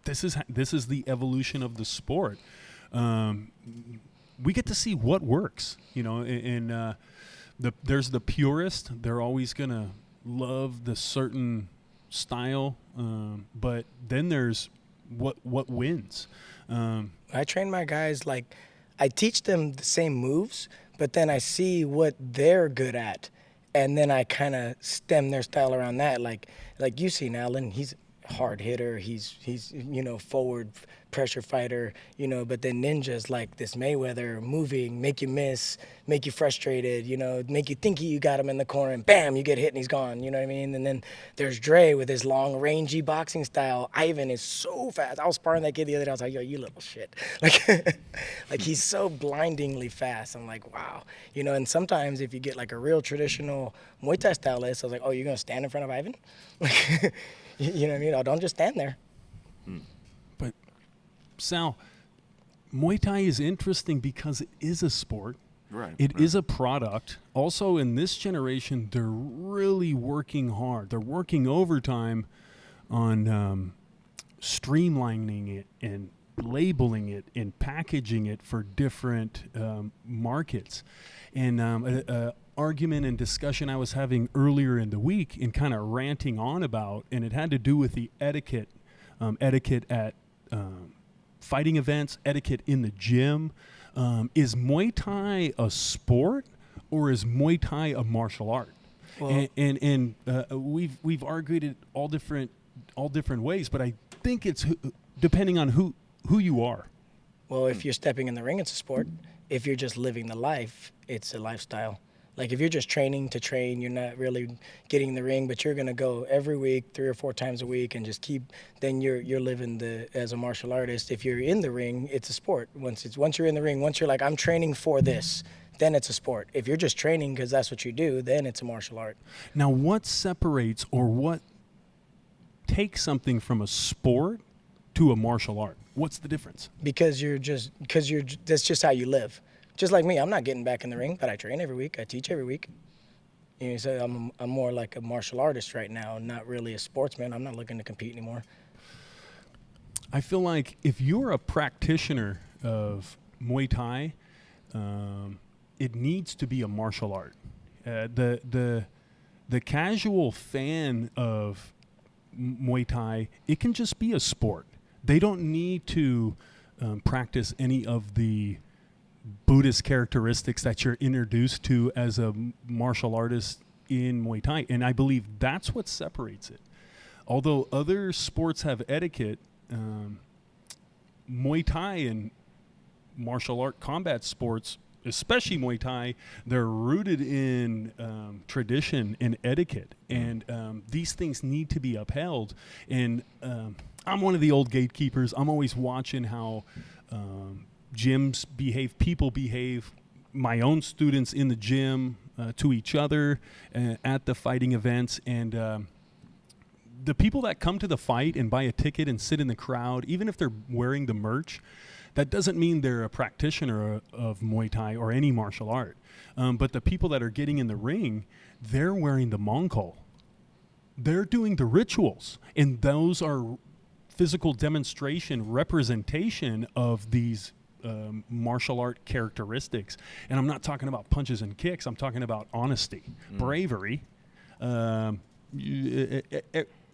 this is the evolution of the sport. We get to see what works. There's the purist. They're always going to love the certain style, but then there's what wins. I train my guys I teach them the same moves, but then I see what they're good at, and then I kind of stem their style around that. Like you see Alan, he's a hard hitter. He's forward pressure fighter, but then Ninja's like this Mayweather, moving, make you miss, make you frustrated, make you think you got him in the corner, and bam, you get hit and he's gone, you know what I mean? And then there's Dre with his long, rangy boxing style. Ivan is so fast. I was sparring that kid the other day. I was like, yo, you little shit. Like he's so blindingly fast. I'm like, wow. And sometimes if you get a real traditional Muay Thai stylist, I was like, oh, you're going to stand in front of Ivan? You know what I mean? Oh, don't just stand there. But Sal, Muay Thai is interesting because it is a sport. Right. It is a product. Also, in this generation, they're really working hard. They're working overtime on streamlining it and labeling it and packaging it for different markets. And a argument and discussion I was having earlier in the week and kind of ranting on about, and it had to do with the etiquette at fighting events, etiquette in the gym. Is Muay Thai a sport or is Muay Thai a martial art? Well, and we've argued it all different ways, but I think it's depending on who you are. Well, if you're stepping in the ring, it's a sport. If you're just living the life, it's a lifestyle. If you're just training to train, you're not really getting in the ring, but you're going to go every week, 3 or 4 times a week, and just then you're living as a martial artist. If you're in the ring, it's a sport. Once you're in the ring, once you're like, I'm training for this, then it's a sport. If you're just training because that's what you do, then it's a martial art. Now, what separates or what takes something from a sport to a martial art? What's the difference? Because that's just how you live. Just like me, I'm not getting back in the ring, but I train every week. I teach every week. So I'm more like a martial artist right now, not really a sportsman. I'm not looking to compete anymore. I feel like if you're a practitioner of Muay Thai, it needs to be a martial art. The casual fan of Muay Thai, it can just be a sport. They don't need to practice any of the Buddhist characteristics that you're introduced to as a martial artist in Muay Thai. And I believe that's what separates it. Although other sports have etiquette, Muay Thai and martial art combat sports, especially Muay Thai, they're rooted in tradition and etiquette. And these things need to be upheld. And I'm one of the old gatekeepers. I'm always watching how gyms behave, people behave, my own students in the gym to each other at the fighting events. And the people that come to the fight and buy a ticket and sit in the crowd, even if they're wearing the merch, that doesn't mean they're a practitioner of Muay Thai or any martial art. But the people that are getting in the ring, they're wearing the mongkol. They're doing the rituals. And those are physical demonstration, representation of these martial art characteristics. And I'm not talking about punches and kicks. I'm talking about honesty, bravery,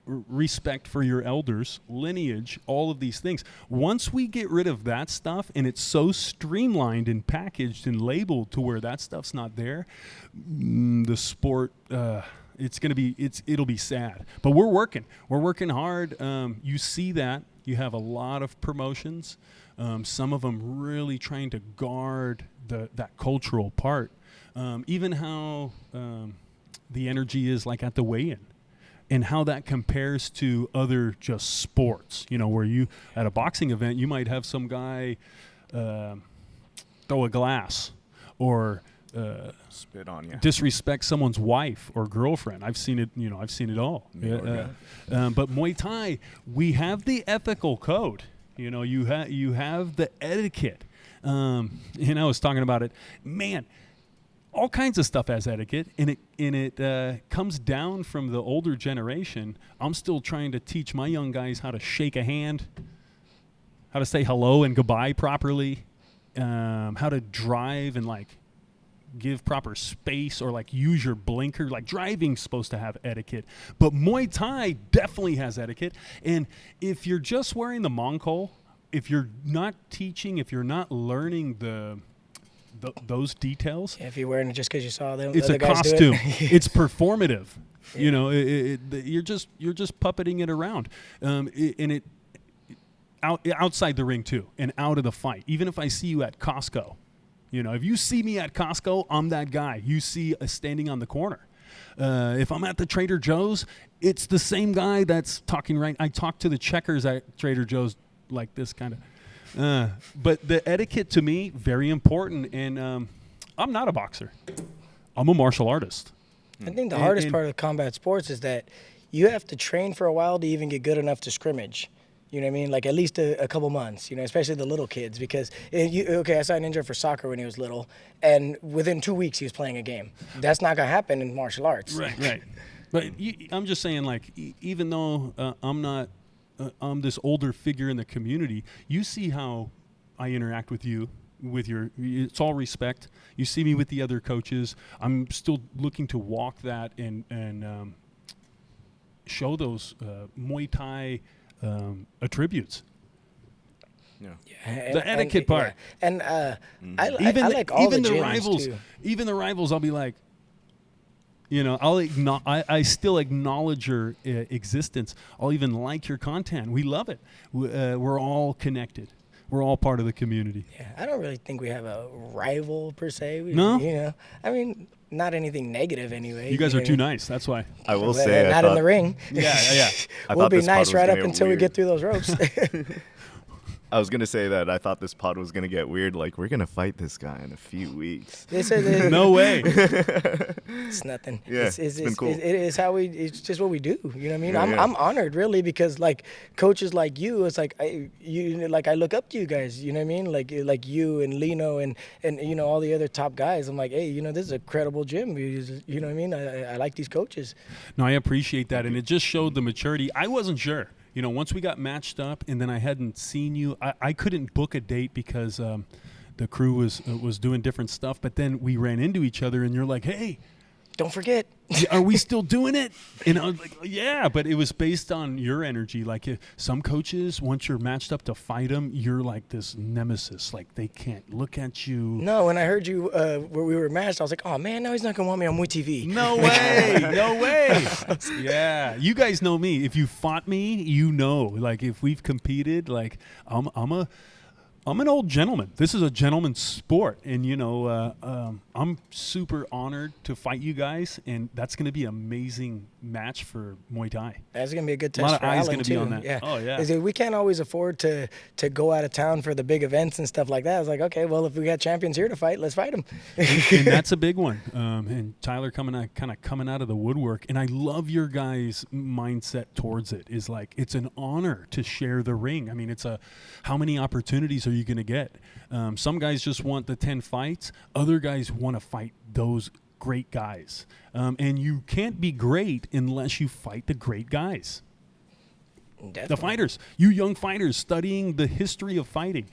respect for your elders, lineage, all of these things. Once we get rid of that stuff and it's so streamlined and packaged and labeled to where that stuff's not there, the sport, it'll be sad. But we're working hard. You see that. You have a lot of promotions. Some of them really trying to guard that cultural part. Even how the energy is like at the weigh-in. And how that compares to other just sports, where you, at a boxing event, you might have some guy throw a glass or spit on you, disrespect someone's wife or girlfriend. I've seen it, I've seen it all. But Muay Thai, we have the ethical code. You have the etiquette. And I was talking about it, man. All kinds of stuff has etiquette, and it comes down from the older generation. I'm still trying to teach my young guys how to shake a hand, how to say hello and goodbye properly, how to drive and give proper space or use your blinker. Driving's supposed to have etiquette, but Muay Thai definitely has etiquette. And if you're just wearing the mongkol, if you're not teaching, if you're not learning those details. Yeah, if you're wearing it just because you saw them, it's a costume. It's performative. Yeah. You're just puppeting it around, outside the ring too, and out of the fight. Even if I see you at Costco, if you see me at Costco, I'm that guy you see standing on the corner. If I'm at the Trader Joe's, it's the same guy that's talking. Right, I talk to the checkers at Trader Joe's like this kind of. But the etiquette to me, very important. And I'm not a boxer. I'm a martial artist. I think the hardest part of combat sports is that you have to train for a while to even get good enough to scrimmage. You know what I mean? At least a couple months, especially the little kids. Because, I saw a ninja for soccer when he was little, and within 2 weeks he was playing a game. That's not going to happen in martial arts. Right. But I'm just saying, even though I'm this older figure in the community, you see how I interact with you, it's all respect. You see me with the other coaches. I'm still looking to walk that and show those Muay Thai attributes. Yeah. The etiquette part. Yeah. And I like all the gyms rivals too. Even the rivals, I'll be like, I still acknowledge your existence. I'll even like your content. We love it. We're all connected. We're all part of the community. Yeah, I don't really think we have a rival per se. No? Not anything negative anyway. You guys are too nice. That's why. I will say, not in the ring. Yeah. We'll be nice right up until we get through those ropes. I was going to say that I thought this pod was going to get weird. We're going to fight this guy in a few weeks. They said no way. It's nothing. Yeah, it's been cool. It's just what we do. You know what I mean? Yeah, I'm honored, really, because, coaches like you, it's I look up to you guys. You know what I mean? Like you and Lino and all the other top guys. I'm like, hey, this is a credible gym. You know what I mean? I like these coaches. No, I appreciate that. And it just showed the maturity. I wasn't sure. Once we got matched up and then I hadn't seen you, I couldn't book a date because the crew was doing different stuff. But then we ran into each other and you're like, hey, don't forget. Are we still doing it? And I was like, yeah, but it was based on your energy. Like some coaches, once you're matched up to fight them, you're like this nemesis. Like they can't look at you. No, when I heard you where we were matched, I was like, oh man, now he's not gonna want me on MuayTV. No way, no way. Yeah, you guys know me. If you fought me, you know. Like if we've competed, like I'm an old gentleman. This is a gentleman's sport, and I'm super honored to fight you guys, and that's going to be an amazing match for Muay Thai. That's going to be a good test. A lot of for eyes Alan going to be too. on that. Yeah. Oh yeah. Is it, we can't always afford to go out of town for the big events and stuff like that. I was like, okay, well, if we got champions here to fight, let's fight them. And that's a big one. And Tyler coming out of the woodwork, and I love your guys' mindset towards it. Is like it's an honor to share the ring. I mean, how many opportunities are you going to get? Some guys just want the 10 fights. Other guys want to fight those great guys. And you can't be great unless you fight the great guys. Definitely. The fighters. You young fighters studying the history of fighting.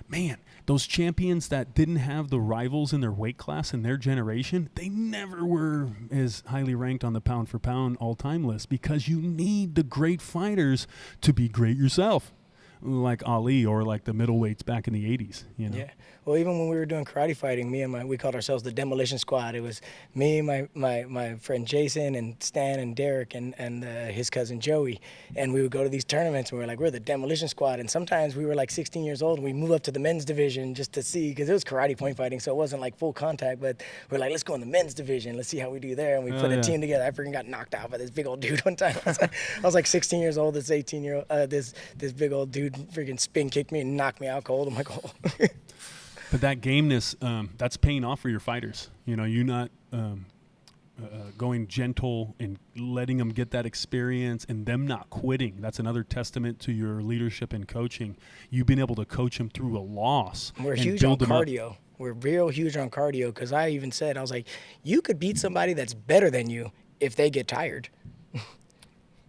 Man, those champions that didn't have the rivals in their weight class in their generation, they never were as highly ranked on the pound-for-pound all-time list because you need the great fighters to be great yourself. Like Ali or like the middleweights back in the 80s, you know? Yeah. Well, even when we were doing karate fighting, we called ourselves the Demolition Squad. It was me, my friend Jason, and Stan, and Derek, and his cousin Joey. And we would go to these tournaments, and we were like, we're the Demolition Squad. And sometimes we were like 16 years old, and we move up to the men's division just to see, because it was karate point fighting, so it wasn't like full contact. But we're like, let's go in the men's division. Let's see how we do there. And we put a team together. I freaking got knocked out by this big old dude one time. I was like 16 years old. This 18-year-old, this big old dude freaking spin kicked me and knocked me out cold. I'm like, oh. But that gameness, that's paying off for your fighters. You know, you're not going gentle and letting them get that experience and them not quitting. That's another testament to your leadership and coaching. You've been able to coach them through a loss. We're and huge on build them up. cardio. We're real huge on cardio because I even said, I was like, you could beat somebody that's better than you if they get tired.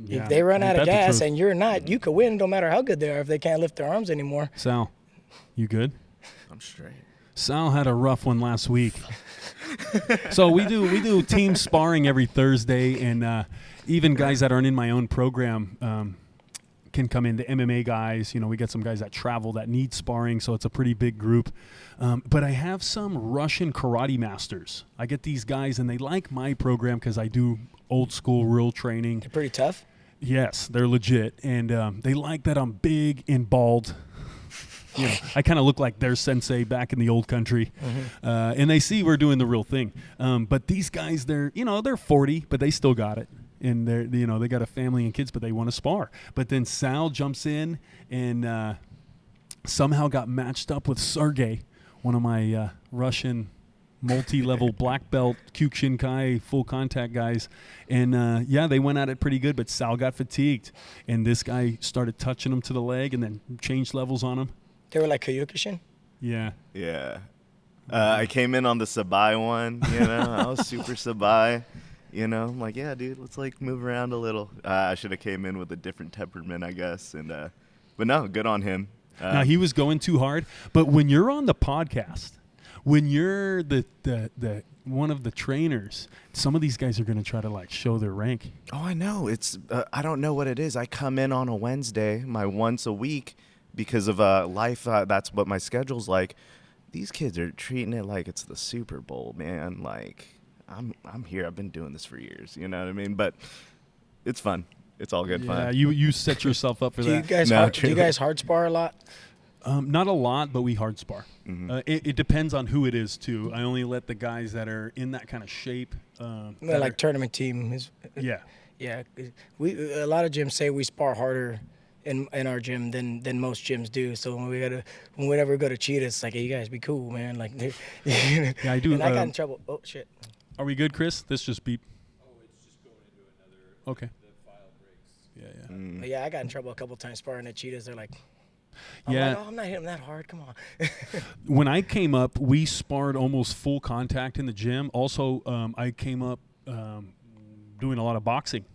Yeah. If they run Ain't out of that the gas truth? and you're not, you could win no matter how good they are if they can't lift their arms anymore. Sal, you good? I'm straight. Sal had a rough one last week. So we do team sparring every Thursday, and even guys that aren't in my own program can come in. The MMA guys, we get some guys that travel that need sparring, so it's a pretty big group. But I have some Russian karate masters. I get these guys, and they like my program because I do old school real training. They're pretty tough. Yes, they're legit, and they like that I'm big and bald. I kind of look like their sensei back in the old country, and they see we're doing the real thing. But these guys, they're 40, but they still got it, and they got a family and kids, but they want to spar. But then Sal jumps in and somehow got matched up with Sergey, one of my Russian multi-level black belt Kyokushinkai full contact guys, and they went at it pretty good, but Sal got fatigued, and this guy started touching him to the leg and then changed levels on him. They were like Kyokushin. Yeah. I came in on the Sabai one, I was super Sabai, I'm like, yeah, dude, let's like move around a little. I should have came in with a different temperament, I guess, and but no, good on him. Now he was going too hard, but when you're on the podcast, when you're the one of the trainers, some of these guys are going to try to like show their rank. Oh, I know. It's I don't know what it is. I come in on a Wednesday, my once a week, because of life. That's what my schedule's like. These kids are treating it like it's the Super Bowl, man. Like I'm here. I've been doing this for years. You know what I mean? But it's fun. It's all good fun. Yeah, you set yourself up for Do that. do you guys hard spar a lot? Not a lot, but we hard spar. Mm-hmm. It depends on who it is too. I only let the guys that are in that kind of shape. Like tournament team is. Yeah. Yeah, a lot of gyms say we spar harder in our gym than most gyms do. So when we ever go to cheetah, it's like, hey, you guys be cool, man. Like, yeah, I do. And I got in trouble. Oh shit. Are we good, Chris? This just beep. Oh, it's just going into another. Okay. The file breaks. Yeah. But yeah, I got in trouble a couple times sparring at cheetahs. They're like, Yeah. I'm not hitting that hard. Come on. When I came up, we sparred almost full contact in the gym. Also, I came up doing a lot of boxing.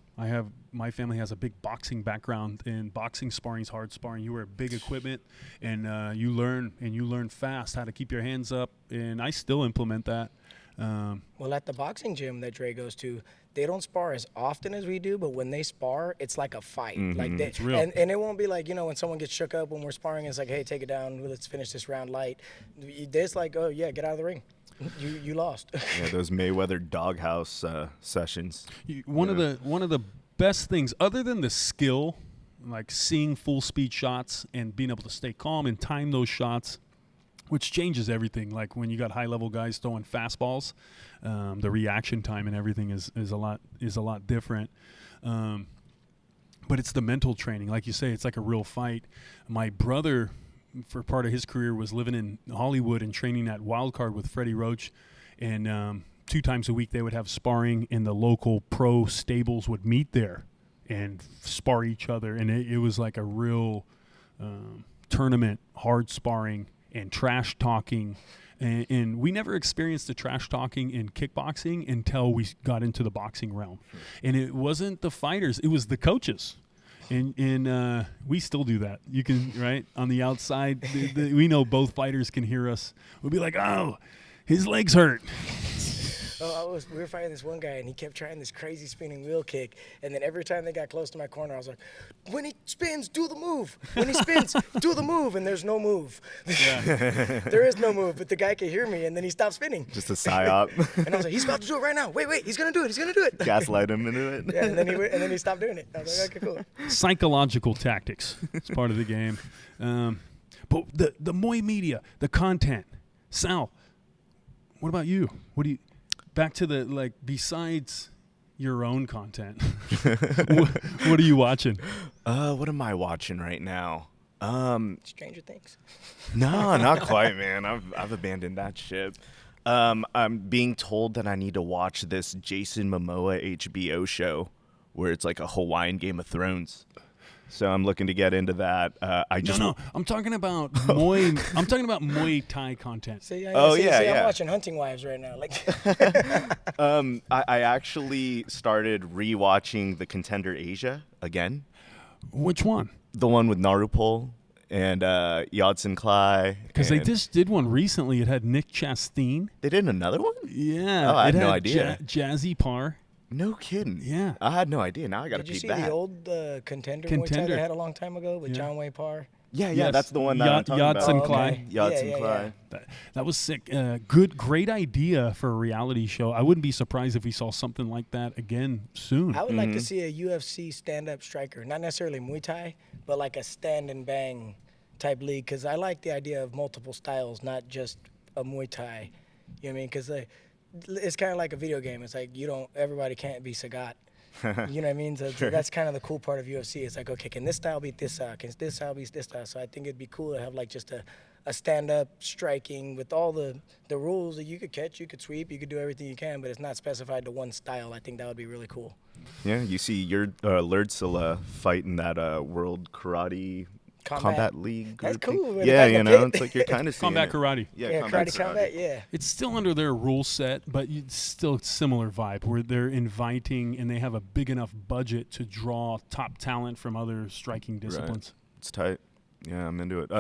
My family has a big boxing background, and boxing sparring is hard sparring. You wear big equipment, and you learn fast how to keep your hands up, and I still implement that. Well, at the boxing gym that Dre goes to, they don't spar as often as we do, but when they spar, it's like a fight. Like they, It's real. And it won't be like, when someone gets shook up when we're sparring, it's like, hey, take it down, let's finish this round light. It's like, oh, yeah, get out of the ring. You lost. Yeah, those Mayweather doghouse sessions. One of the best things, other than the skill, like seeing full speed shots and being able to stay calm and time those shots, which changes everything. Like when you got high level guys throwing fastballs, the reaction time and everything is a lot different. But it's the mental training, like you say, it's like a real fight. My brother, for part of his career, was living in Hollywood and training at Wildcard with Freddie Roach, and 2 times a week they would have sparring, and the local pro stables would meet there and spar each other, and it was like a real tournament, hard sparring and trash talking. And we never experienced the trash talking in kickboxing until we got into the boxing realm. And it wasn't the fighters, it was the coaches. And we still do that. You can, right, on the outside, we know both fighters can hear us. We'll be like, oh, his legs hurt. We were fighting this one guy, and he kept trying this crazy spinning wheel kick. And then every time they got close to my corner, I was like, when he spins, do the move. When he spins, do the move. And there's no move. Yeah. There is no move, but the guy could hear me, and then he stopped spinning. Just a psyop. And I was like, he's about to do it right now. Wait, he's going to do it. He's going to do it. Gaslight him into it. Yeah, and then he stopped doing it. I was like, okay, cool. Psychological tactics. It's part of the game. But the Muay media, the content. Sal, what about you? Back to the, like, besides your own content, what are you watching? What am I watching right now? Stranger Things. No, not quite, man. I've abandoned that ship. I'm being told that I need to watch this Jason Momoa HBO show where it's like a Hawaiian Game of Thrones. So I'm looking to get into that. No. I'm talking about Muay. I'm talking about Muay Thai content. See, yeah. I'm watching Hunting Wives right now. Like, I actually started rewatching The Contender Asia again. Which one? The one with Narupol and Yodson Clay. Because they just did one recently. It had Nick Chastain. They did another one? Yeah. Oh, I had it no had idea. Jazzy Parr. No kidding. Yeah. I had no idea. Now I got to did you peep see back. the old Contender Muay Thai they had a long time ago with John Wayne Parr? Yeah, Yes. that's the one that I'm talking Yodson about. Clay. Okay. Yodson Yeah. Clay. That was sick. Great idea for a reality show. I wouldn't be surprised if we saw something like that again soon. I would like to see a UFC stand-up striker, not necessarily Muay Thai, but like a stand and bang type league, because I like the idea of multiple styles, not just a Muay Thai. You know what I mean? Because it's kind of like a video game. It's like everybody can't be Sagat. You know what I mean? So that's kind of the cool part of UFC. It's like, okay, can this style beat this style? Can this style beat this style? So I think it'd be cool to have like just a stand-up striking with all the rules that you could catch, you could sweep, you could do everything you can, but it's not specified to one style. I think that would be really cool. Yeah, you see your Lerdsila fight in that World Karate Combat League. That's thing. cool, man. Yeah, The you know, pit. it's like you're kind of seeing Combat it. karate. Yeah, karate combat, yeah. It's still under their rule set, but it's still a similar vibe where they're inviting and they have a big enough budget to draw top talent from other striking disciplines. Right. It's tight. Yeah, I'm into it.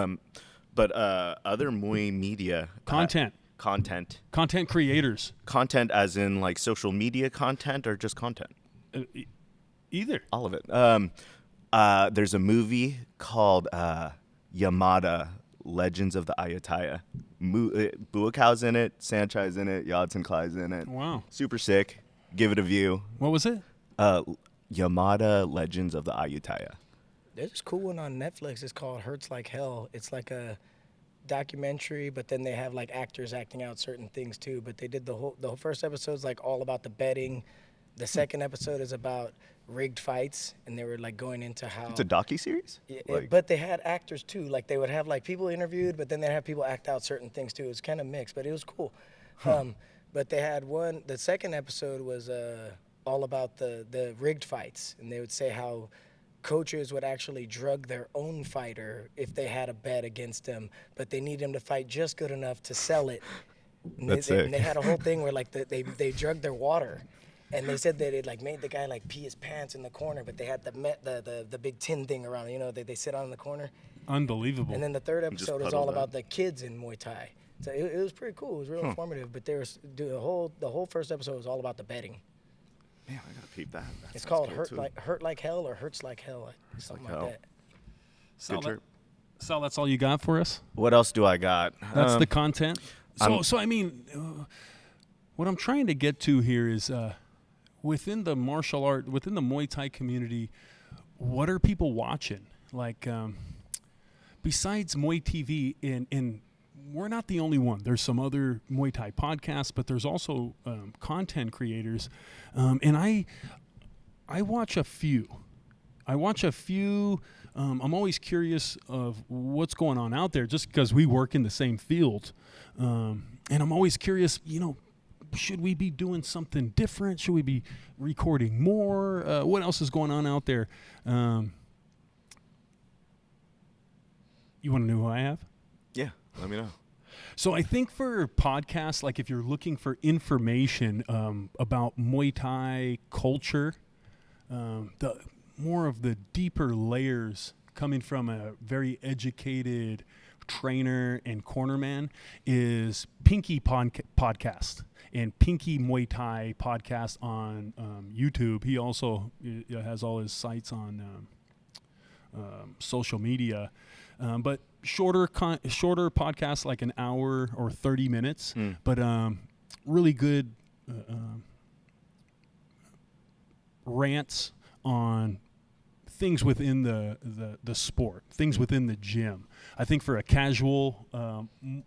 But other Muay media Content creators. Content as in like social media content or just content? Either. All of it. There's a movie called Yamada, Legends of the Ayutthaya. Buakau's in it, Sanchai's in it, Yodson Clay's in it. Wow. Super sick. Give it a view. What was it? Yamada, Legends of the Ayutthaya. There's this cool one on Netflix. It's called Hurts Like Hell. It's like a documentary, but then they have like actors acting out certain things too. But they did the whole first episode's like all about the betting. The second episode is about rigged fights, and they were like going into how It's a docu-series? but they had actors too. Like they would have like people interviewed, but then they'd have people act out certain things too. It was kind of mixed, but it was cool. But they had the second episode was all about the rigged fights, and they would say how coaches would actually drug their own fighter if they had a bet against them, but they need him to fight just good enough to sell it. And That's they, sick. and they had a whole thing where like they drugged their water. And they said that it like made the guy like pee his pants in the corner, but they had the big tin thing around, they sit on in the corner. Unbelievable. And then the third just episode is puddle all that. about the kids in Muay Thai. So it was pretty cool. It was real informative. But the whole first episode was all about the betting. Man, I gotta peep that. It's called Hurt Like Hell or Hurts Like Hell, something like that. Sal, that's all you got for us? What else do I got? That's the content. So I mean, what I'm trying to get to here is within the martial art, within the Muay Thai community, what are people watching? Like, besides MuayTV, and we're not the only one. There's some other Muay Thai podcasts, but there's also content creators, and I watch a few. I'm always curious of what's going on out there, just because we work in the same field, and I'm always curious. Should we be doing something different? Should we be recording more? What else is going on out there? You want to know who I have? Yeah, let me know. So I think for podcasts, like if you're looking for information about Muay Thai culture, the more of the deeper layers coming from a very educated trainer and cornerman is Pinky Podcast and Pinky Muay Thai Podcast on YouTube. He also has all his sites on social media. But shorter podcasts, like an hour or 30 minutes, but really good rants on things within the sport, things within the gym. I think for a casual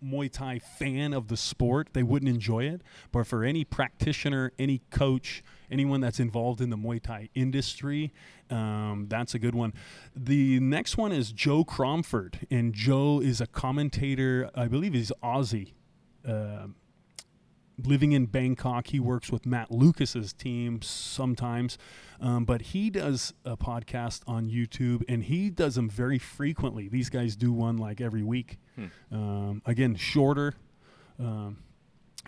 Muay Thai fan of the sport, they wouldn't enjoy it. But for any practitioner, any coach, anyone that's involved in the Muay Thai industry, that's a good one. The next one is Joe Cromford, and Joe is a commentator. I believe he's Aussie. Living in Bangkok, he works with Matt Lucas's team sometimes, but he does a podcast on YouTube, and he does them very frequently. These guys do one like every week. Again, shorter.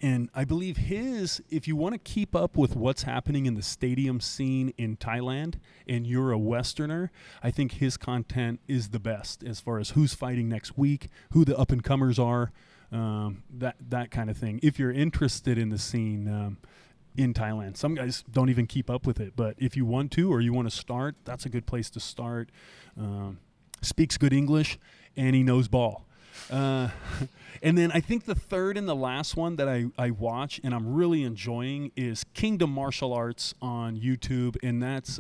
And I believe if you want to keep up with what's happening in the stadium scene in Thailand and you're a Westerner, I think his content is the best as far as who's fighting next week, who the up-and-comers are, that kind of thing. If you're interested in the scene in Thailand. Some guys don't even keep up with it, but if you want to or you want to start, that's a good place to start. Speaks good English, and he knows ball. And then I think the third and the last one that I watch and I'm really enjoying is Kingdom Martial Arts on YouTube, and that's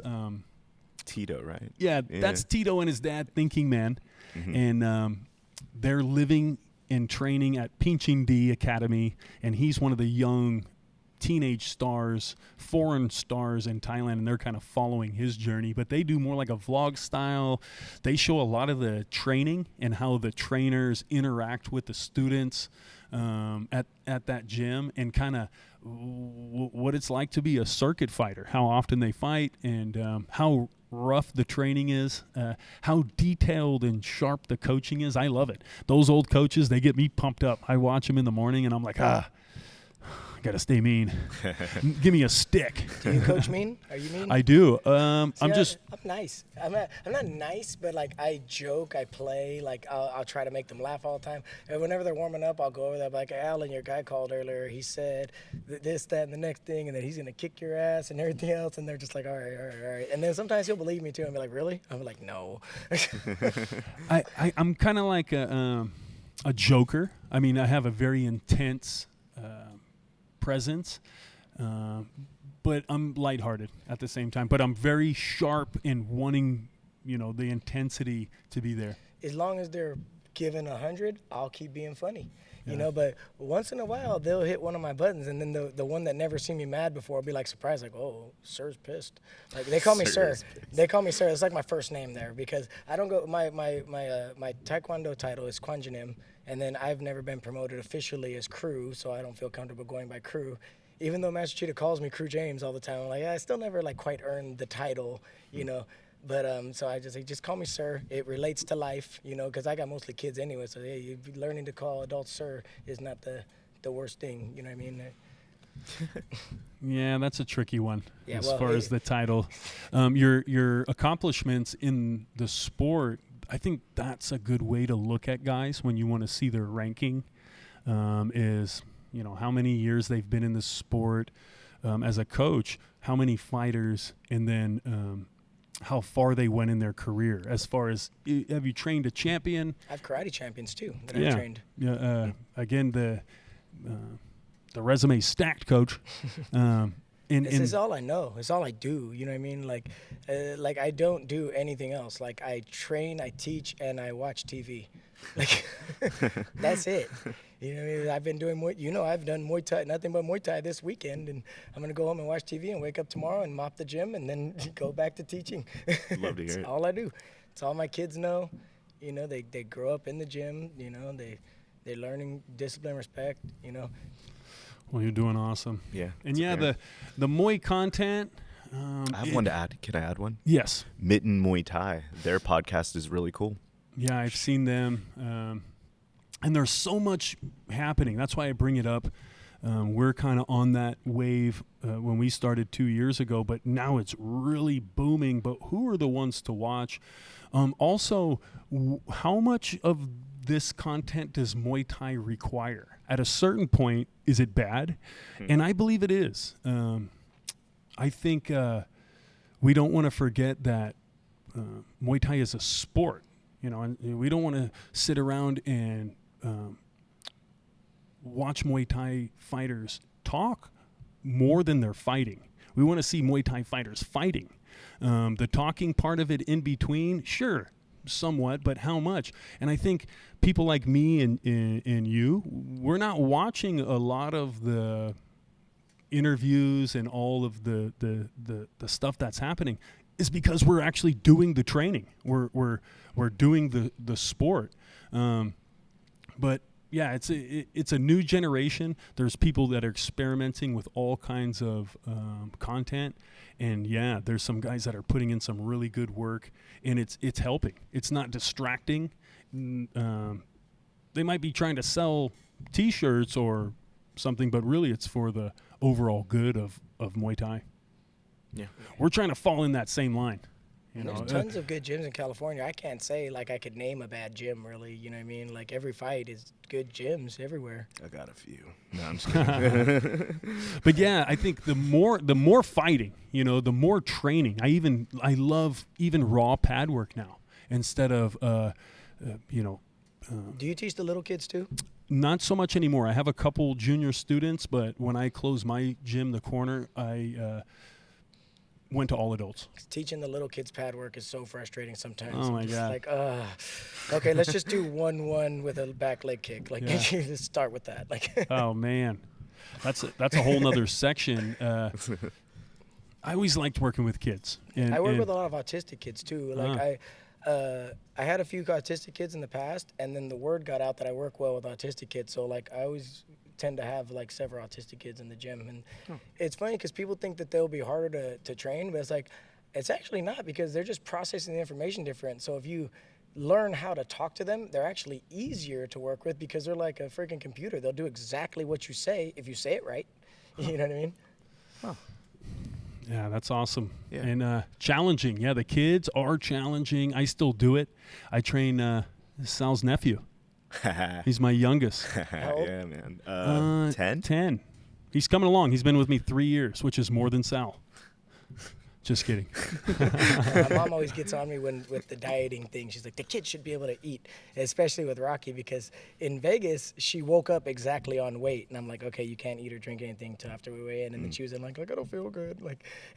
Tito, right? Yeah, that's Tito and his dad, Thinking Man, and they're living and training at Pinching D Academy, and he's one of the young teenage stars, foreign stars in Thailand, and they're kind of following his journey. But they do more like a vlog style. They show a lot of the training and how the trainers interact with the students at that gym, and kind of what it's like to be a circuit fighter, how often they fight, and how rough the training is, how detailed and sharp the coaching is. I love it. Those old coaches, they get me pumped up. I watch them in the morning, and I'm like, I got to stay mean. Give me a stick. Do you coach mean? Are you mean? I do. I'm nice. I'm not nice, but like I joke, I play. Like I'll try to make them laugh all the time. And whenever they're warming up, I'll go over there like, Alan, your guy called earlier. He said this, that, and the next thing, and then he's gonna kick your ass and everything else. And they're just like, all right. And then sometimes he'll believe me too and be like, really? I'm like, no. I'm kind of like a joker. I mean, I have a very intense presence, but I'm lighthearted at the same time. But I'm very sharp in wanting, the intensity to be there. As long as they're given 100, I'll keep being funny. But once in a while they'll hit one of my buttons, and then the one that never seen me mad before will be like surprised, like, oh, sir's pissed. Like they call me sir. They call me sir. It's like my first name there, because I don't go. My taekwondo title is Kwanjanim, and then I've never been promoted officially as Crew, so I don't feel comfortable going by Crew. Even though Master Cheetah calls me Crew James all the time, I'm like, I still never like quite earned the title, But so I just call me sir. It relates to life, because I got mostly kids anyway. So hey, learning to call adults sir is not the worst thing. You know what I mean? Yeah, that's a tricky one as far as the title. Your accomplishments in the sport, I think that's a good way to look at guys when you want to see their ranking. is, how many years they've been in the sport. As a coach, how many fighters, and then how far they went in their career. As far as, have you trained a champion? I have karate champions too that I've trained. Yeah. Again, the resume's stacked, Coach. This is all I know. It's all I do. You know what I mean? Like I don't do anything else. Like I train, I teach, and I watch TV. Like that's it. You know what I mean? I've been doing I've done Muay Thai, nothing but Muay Thai this weekend, and I'm gonna go home and watch TV and wake up tomorrow and mop the gym and then go back to teaching. Love to hear it. That's all I do. It's all my kids know. They grow up in the gym. They're learning discipline, respect. Well, you're doing awesome. Yeah. And the Muay content. I have one to add. Can I add one? Yes. Mitten Muay Thai. Their podcast is really cool. Yeah, I've seen them. And there's so much happening. That's why I bring it up. We're kind of on that wave when we started 2 years ago, but now it's really booming. But who are the ones to watch? Also, how much of this content does Muay Thai require? At a certain point, is it bad? And I believe it is. I think we don't want to forget that Muay Thai is a sport, and we don't want to sit around and watch Muay Thai fighters talk more than they're fighting. We want to see Muay Thai fighters fighting. The talking part of it in between, sure, somewhat, but how much? And I think people like me and you, we're not watching a lot of the interviews and all of the stuff that's happening. Is because we're actually doing the training. We're doing the sport. But yeah, it's a new generation. There's people that are experimenting with all kinds of content, and yeah, there's some guys that are putting in some really good work, and it's helping. It's not distracting. They might be trying to sell T-shirts or something, but really it's for the overall good of Muay Thai. Yeah, we're trying to fall in that same line. There's tons of good gyms in California. I can't say like I could name a bad gym really. You know what I mean? Like every fight is good gyms everywhere. I got a few. No, I'm just kidding. But yeah, I think the more fighting, the more training. I love even raw pad work now instead of Do you teach the little kids too? Not so much anymore. I have a couple junior students, but when I closed my gym, the corner, I went to all adults. Teaching the little kids pad work is so frustrating sometimes. Oh my God. Like, okay, let's just do 1-1 with a back leg kick. Like, just start with that. Like, oh man, that's a whole nother section. I always liked working with kids. And I work with a lot of autistic kids too. Like I had a few autistic kids in the past, and then the word got out that I work well with autistic kids. So like I always tend to have like several autistic kids in the gym, and it's funny because people think that they'll be harder to train, but it's actually not, because they're just processing the information different. So if you learn how to talk to them, they're actually easier to work with because they're like a freaking computer. They'll do exactly what you say if you say it right. You know what I mean? Huh. Yeah, that's awesome. Yeah. And challenging. Yeah, the kids are challenging. I still do it. I train Sal's nephew. He's my youngest. Yeah, man. 10? 10. He's coming along. He's been with me 3 years, which is more than Sal. Just kidding. My mom always gets on me with the dieting thing. She's like, the kids should be able to eat, especially with Rocky, because in Vegas, she woke up exactly on weight. And I'm like, okay, you can't eat or drink anything till after we weigh in. And then she was like, I don't feel good.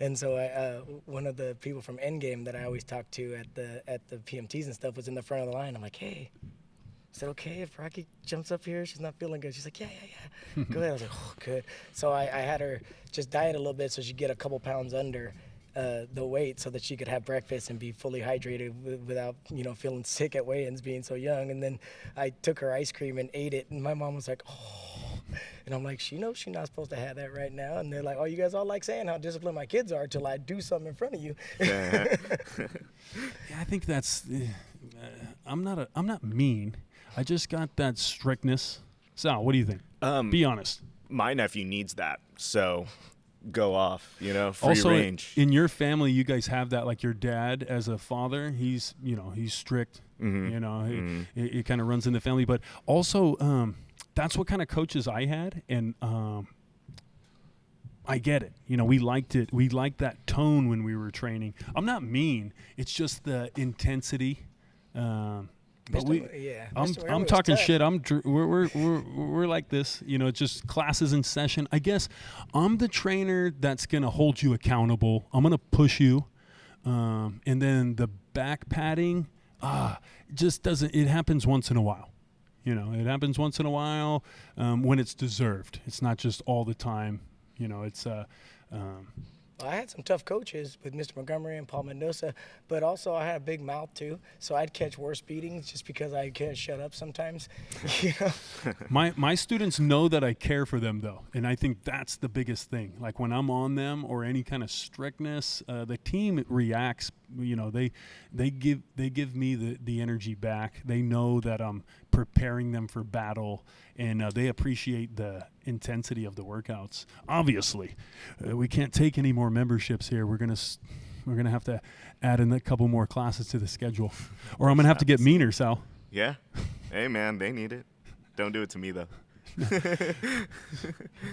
And so one of the people from Endgame that I always talk to at the PMTs and stuff was in the front of the line. I'm like, hey, is it okay if Rocky jumps up here? She's not feeling good. She's like, yeah. Go ahead. I was like, oh, good. So I had her just diet a little bit so she'd get a couple pounds under the weight, so that she could have breakfast and be fully hydrated without feeling sick at weigh-ins, being so young. And then I took her ice cream and ate it, and my mom was like, oh. And I'm like, she knows she's not supposed to have that right now. And they're like, oh, you guys all like saying how disciplined my kids are till I do something in front of you. Yeah, I think that's I'm not mean. I just got that strictness. Sal, what do you think? Be honest. My nephew needs that, so go off, free also, range. In your family, you guys have that, like your dad as a father, he's strict. Mm-hmm. It kind of runs in the family. But also, that's what kind of coaches I had, and I get it. You know, we liked it. We liked that tone when we were training. I'm not mean. It's just the intensity. But I'm talking shit. We're like this. You know, it's just classes in session. I guess I'm the trainer that's gonna hold you accountable. I'm gonna push you, and then the back patting, just doesn't. It happens once in a while. You know, it happens once in a while when it's deserved. It's not just all the time. You know, it's I had some tough coaches with Mr. Montgomery and Paul Mendoza, but also I had a big mouth too, so I'd catch worse beatings just because I can't shut up sometimes. You know? My students know that I care for them though, and I think that's the biggest thing. Like when I'm on them or any kind of strictness, the team reacts. You know, they give me the energy back. They know that I'm preparing them for battle, and they appreciate the intensity of the workouts. Obviously, we can't take any more memberships here. We're gonna have to add in a couple more classes to the schedule, or I'm gonna have to get meaner, Sal. Yeah. Hey man, they need it. Don't do it to me though.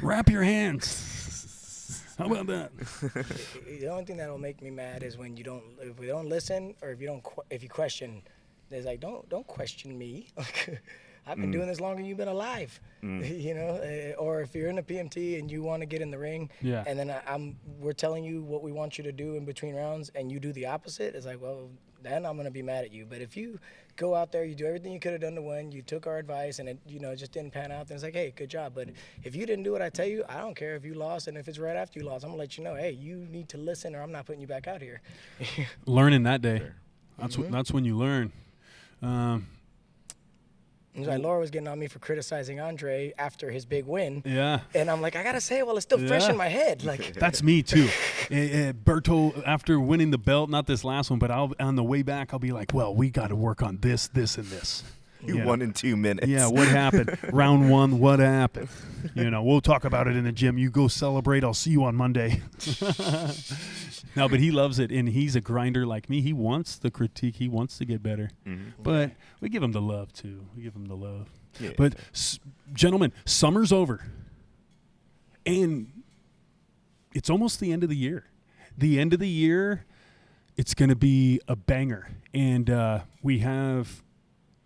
Wrap your hands. How about that? The only thing that will make me mad is when if we don't listen, or if you question. It's like, don't question me. I've been doing this longer than you've been alive. You know, or if you're in a PMT and you want to get in the ring, and then we're telling you what we want you to do in between rounds, and you do the opposite. It's like, well, then I'm gonna be mad at you. But if you go out there, you do everything you could have done to win, you took our advice, and it, you know, just didn't pan out, then it's like, hey, good job. But if you didn't do what I tell you, I don't care if you lost, and if it's right after you lost, I'm gonna let you know, hey, you need to listen, or I'm not putting you back out here. Learning that day. That's when you learn. It was like Laura was getting on me for criticizing Andre after his big win. Yeah. And I'm like, I got to say it while it's still fresh in my head. Like that's me too. Berto, after winning the belt, not this last one, but on the way back, I'll be like, well, we got to work on this, this, and this. You won in 2 minutes. Yeah, what happened? Round one, what happened? You know, we'll talk about it in the gym. You go celebrate. I'll see you on Monday. No, but he loves it, and he's a grinder like me. He wants the critique. He wants to get better. Mm-hmm. But we give him the love, too. We give him the love. Yeah. But, gentlemen, summer's over, and it's almost the end of the year. The end of the year, it's going to be a banger, and we have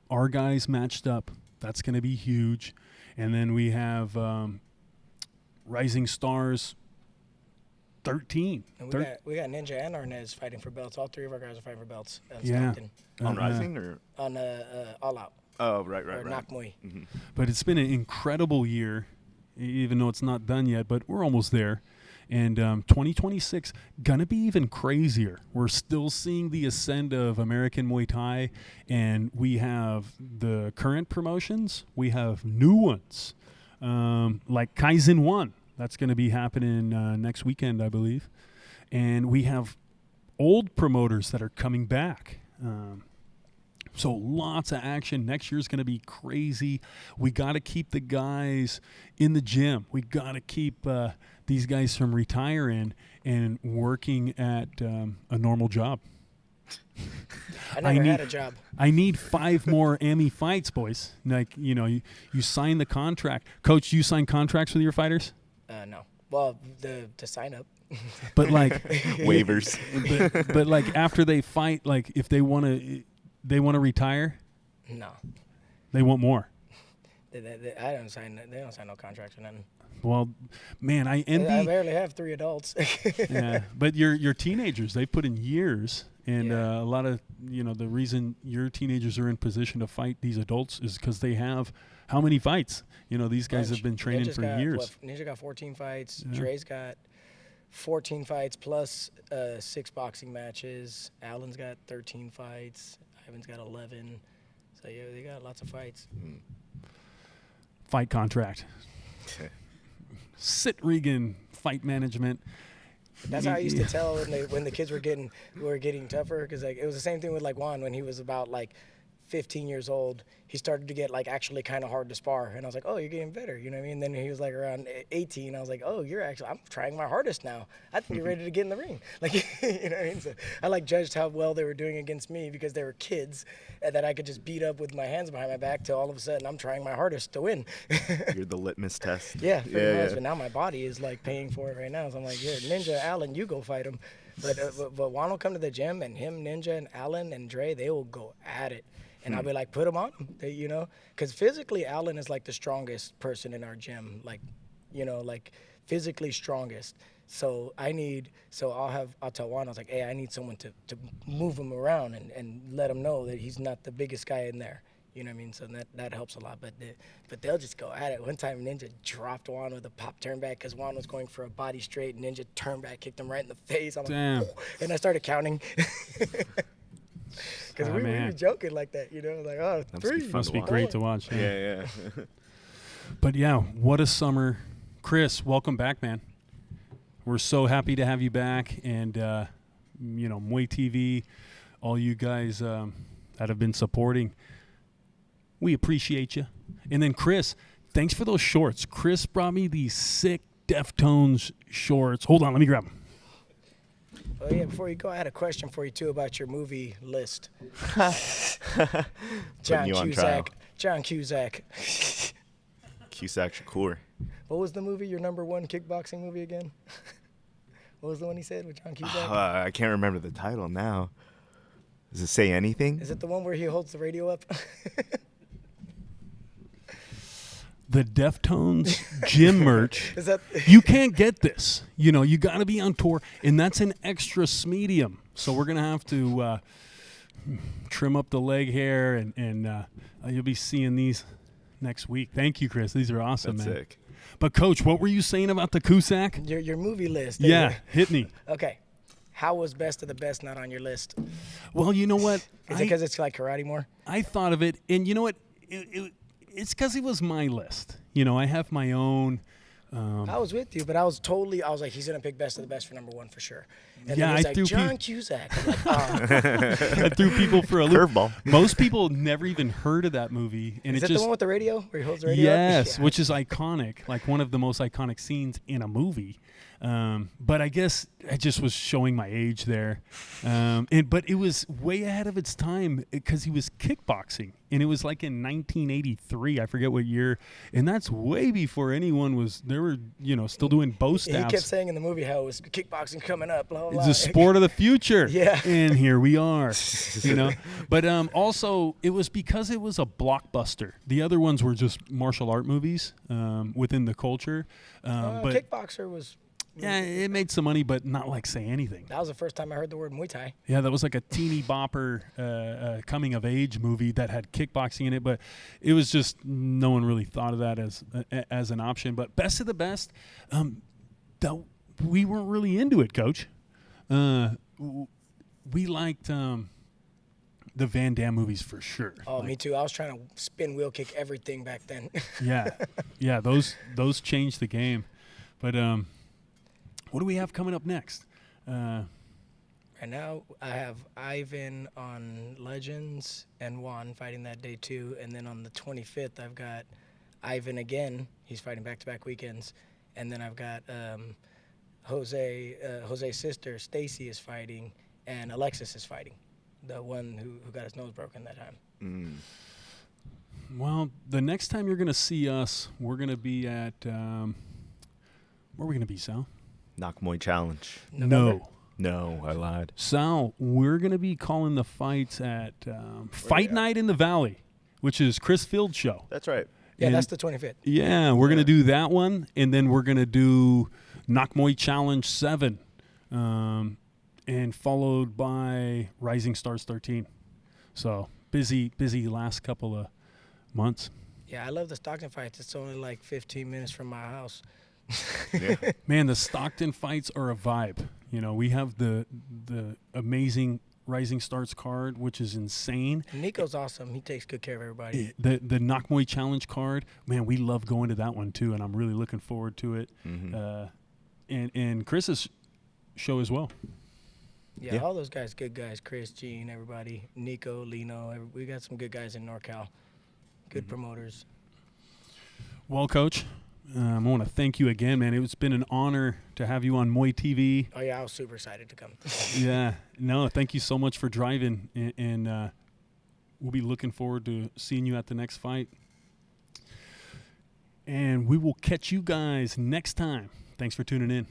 our guys matched up. That's going to be huge. And then we have Rising Stars 13. And we got Ninja and Arnez fighting for belts. All three of our guys are fighting for belts. On Rising or? On All Out. Oh, right. Knock Muay. Mm-hmm. But it's been an incredible year, even though it's not done yet, but we're almost there. And 2026, going to be even crazier. We're still seeing the ascent of American Muay Thai, and we have the current promotions. We have new ones, like Kaizen 1. That's going to be happening next weekend, I believe. And we have old promoters that are coming back. So lots of action. Next year's going to be crazy. We got to keep the guys in the gym. We got to keep these guys from retiring and working at a normal job. I never had a job. I need 5 more AMI fights, boys. Like, you know, you sign the contract. Coach, you sign contracts with your fighters? No. Well, to sign up. But like waivers. But like after they fight, like if they want to retire? No. They want more. They don't sign no contracts or nothing. Well, man, I envy. I barely have 3 adults. Yeah, but your teenagers, they put in years, and a lot of the reason your teenagers are in position to fight these adults is because they have how many fights? You know, these guys have been training for years. Ninja got 14 fights. Yeah. Dre's got 14 fights plus 6 boxing matches. Alan's got 13 fights. Ivan's got 11. So yeah, they got lots of fights. Fight contract. Sit Regan fight management. That's how I used to tell when the kids were getting tougher, because like it was the same thing with like Juan when he was about like 15 years old, he started to get like actually kind of hard to spar, and I was like, oh, you're getting better, you know what I mean? Then he was like around 18, I was like, oh, I'm trying my hardest now. I think you're ready to get in the ring, like, you know what I mean? So I like judged how well they were doing against me because they were kids that I could just beat up with my hands behind my back till all of a sudden I'm trying my hardest to win. You're the litmus test. Yeah, pretty much. But now my body is like paying for it right now. So I'm like, yeah, Ninja, Alan, you go fight him. But Juan will come to the gym, and him, Ninja, and Alan, and Dre, they will go at it. And I'll be like, put him on him, you know? Because physically, Alan is like the strongest person in our gym. Like, you know, like physically strongest. So I'll tell Juan, I was like, hey, I need someone to move him around and let him know that he's not the biggest guy in there. You know what I mean? So that helps a lot. But they'll just go at it. One time, Ninja dropped Juan with a pop turn back because Juan was going for a body straight. Ninja turned back, kicked him right in the face. I'm Damn. like, oh. And I started counting. Because we were joking like that, you know? Like, oh, That must be 3. fun. Must be great to watch. Yeah. But yeah, what a summer. Chris, welcome back, man. We're so happy to have you back. And, you know, MuayTV, all you guys that have been supporting, we appreciate you. And then, Chris, thanks for those shorts. Chris brought me these sick Deftones shorts. Hold on, let me grab them. Oh, yeah, before you go, I had a question for you, too, about your movie list. John you on trial. Cusack. John Cusack. Cusack Shakur. What was the movie, your number one kickboxing movie again? What was the one he said with John Cusack? I can't remember the title now. Does it say anything? Is it the one where he holds the radio up? The Deftones gym merch. Is that? You can't get this. You know, you got to be on tour, and that's an extra medium. So we're going to have to trim up the leg hair, and you'll be seeing these next week. Thank you, Chris. These are awesome, That's man. sick. But, Coach, what were you saying about the Cusack? Your movie list. Yeah, hit me. Okay. How was Best of the Best not on your list? Well, you know what? Is it because it's like karate more? I thought of it, and you know what? It's because it was my list. You know, I have my own. I was with you, but I was like, he's going to pick Best of the Best for number one for sure. And Yeah, then he's I like, threw John Cusack. I'm like, oh. I threw people for a loop. Curveball. Most people never even heard of that movie, and Is it that just the one with the radio where he holds the radio up? yes, Yeah. which is iconic, like one of the most iconic scenes in a movie. But I guess I just was showing my age there, but it was way ahead of its time because he was kickboxing, and it was like in 1983. I forget what year, and that's way before anyone was. They were, you know, still doing bow He stabs. kept saying in the movie how it was kickboxing coming up, blah, blah, blah. It's the sport of the future. Yeah. And here we are, you know. But also, it was because it was a blockbuster. The other ones were just martial art movies within the culture. But Kickboxer was... yeah, it made some money, but not like say anything. That was the first time I heard the word Muay Thai. Yeah, that was like a teeny bopper coming of age movie that had kickboxing in it, but it was just no one really thought of that as an option. But Best of the Best, we weren't really into it, Coach. We liked the Van Damme movies for sure. Oh, me too. I was trying to spin wheel kick everything back then. Yeah, those changed the game. But what do we have coming up next? Right now, I have Ivan on Legends and Juan fighting that day too. And then on the 25th, I've got Ivan again. He's fighting back-to-back weekends. And then I've got Jose's sister, Stacy, is fighting. And Alexis is fighting, the one who got his nose broken that time. Well, the next time you're going to see us, we're going to be at where are we going to be, Sal? Knock Muay Challenge. November? No, I lied. Sal, we're going to be calling the fights at Fight Night in the Valley, which is Chris Field's show. That's right. Yeah, And- that's the 25th. Yeah, we're going to do that one, and then we're going to do Knock Muay Challenge 7, and followed by Rising Stars 13. So busy last couple of months. Yeah, I love the Stockton fights. It's only like 15 minutes from my house. Yeah. Man, the Stockton fights are a vibe. You know, we have the amazing Rising Stars card, which is insane. Nico's awesome. He takes good care of everybody. The Knock Muay Challenge card, man, we love going to that one too, and I'm really looking forward to it. Mm-hmm. And Chris's show as well. Yeah, Yeah. all those guys, good guys. Chris, Gene, everybody. Nico, Lino. We got some good guys in NorCal. Good promoters. Well, Coach, I want to thank you again, man. It's been an honor to have you on MuayTV. Oh, yeah, I was super excited to come. Yeah. No, thank you so much for driving, and we'll be looking forward to seeing you at the next fight. And we will catch you guys next time. Thanks for tuning in.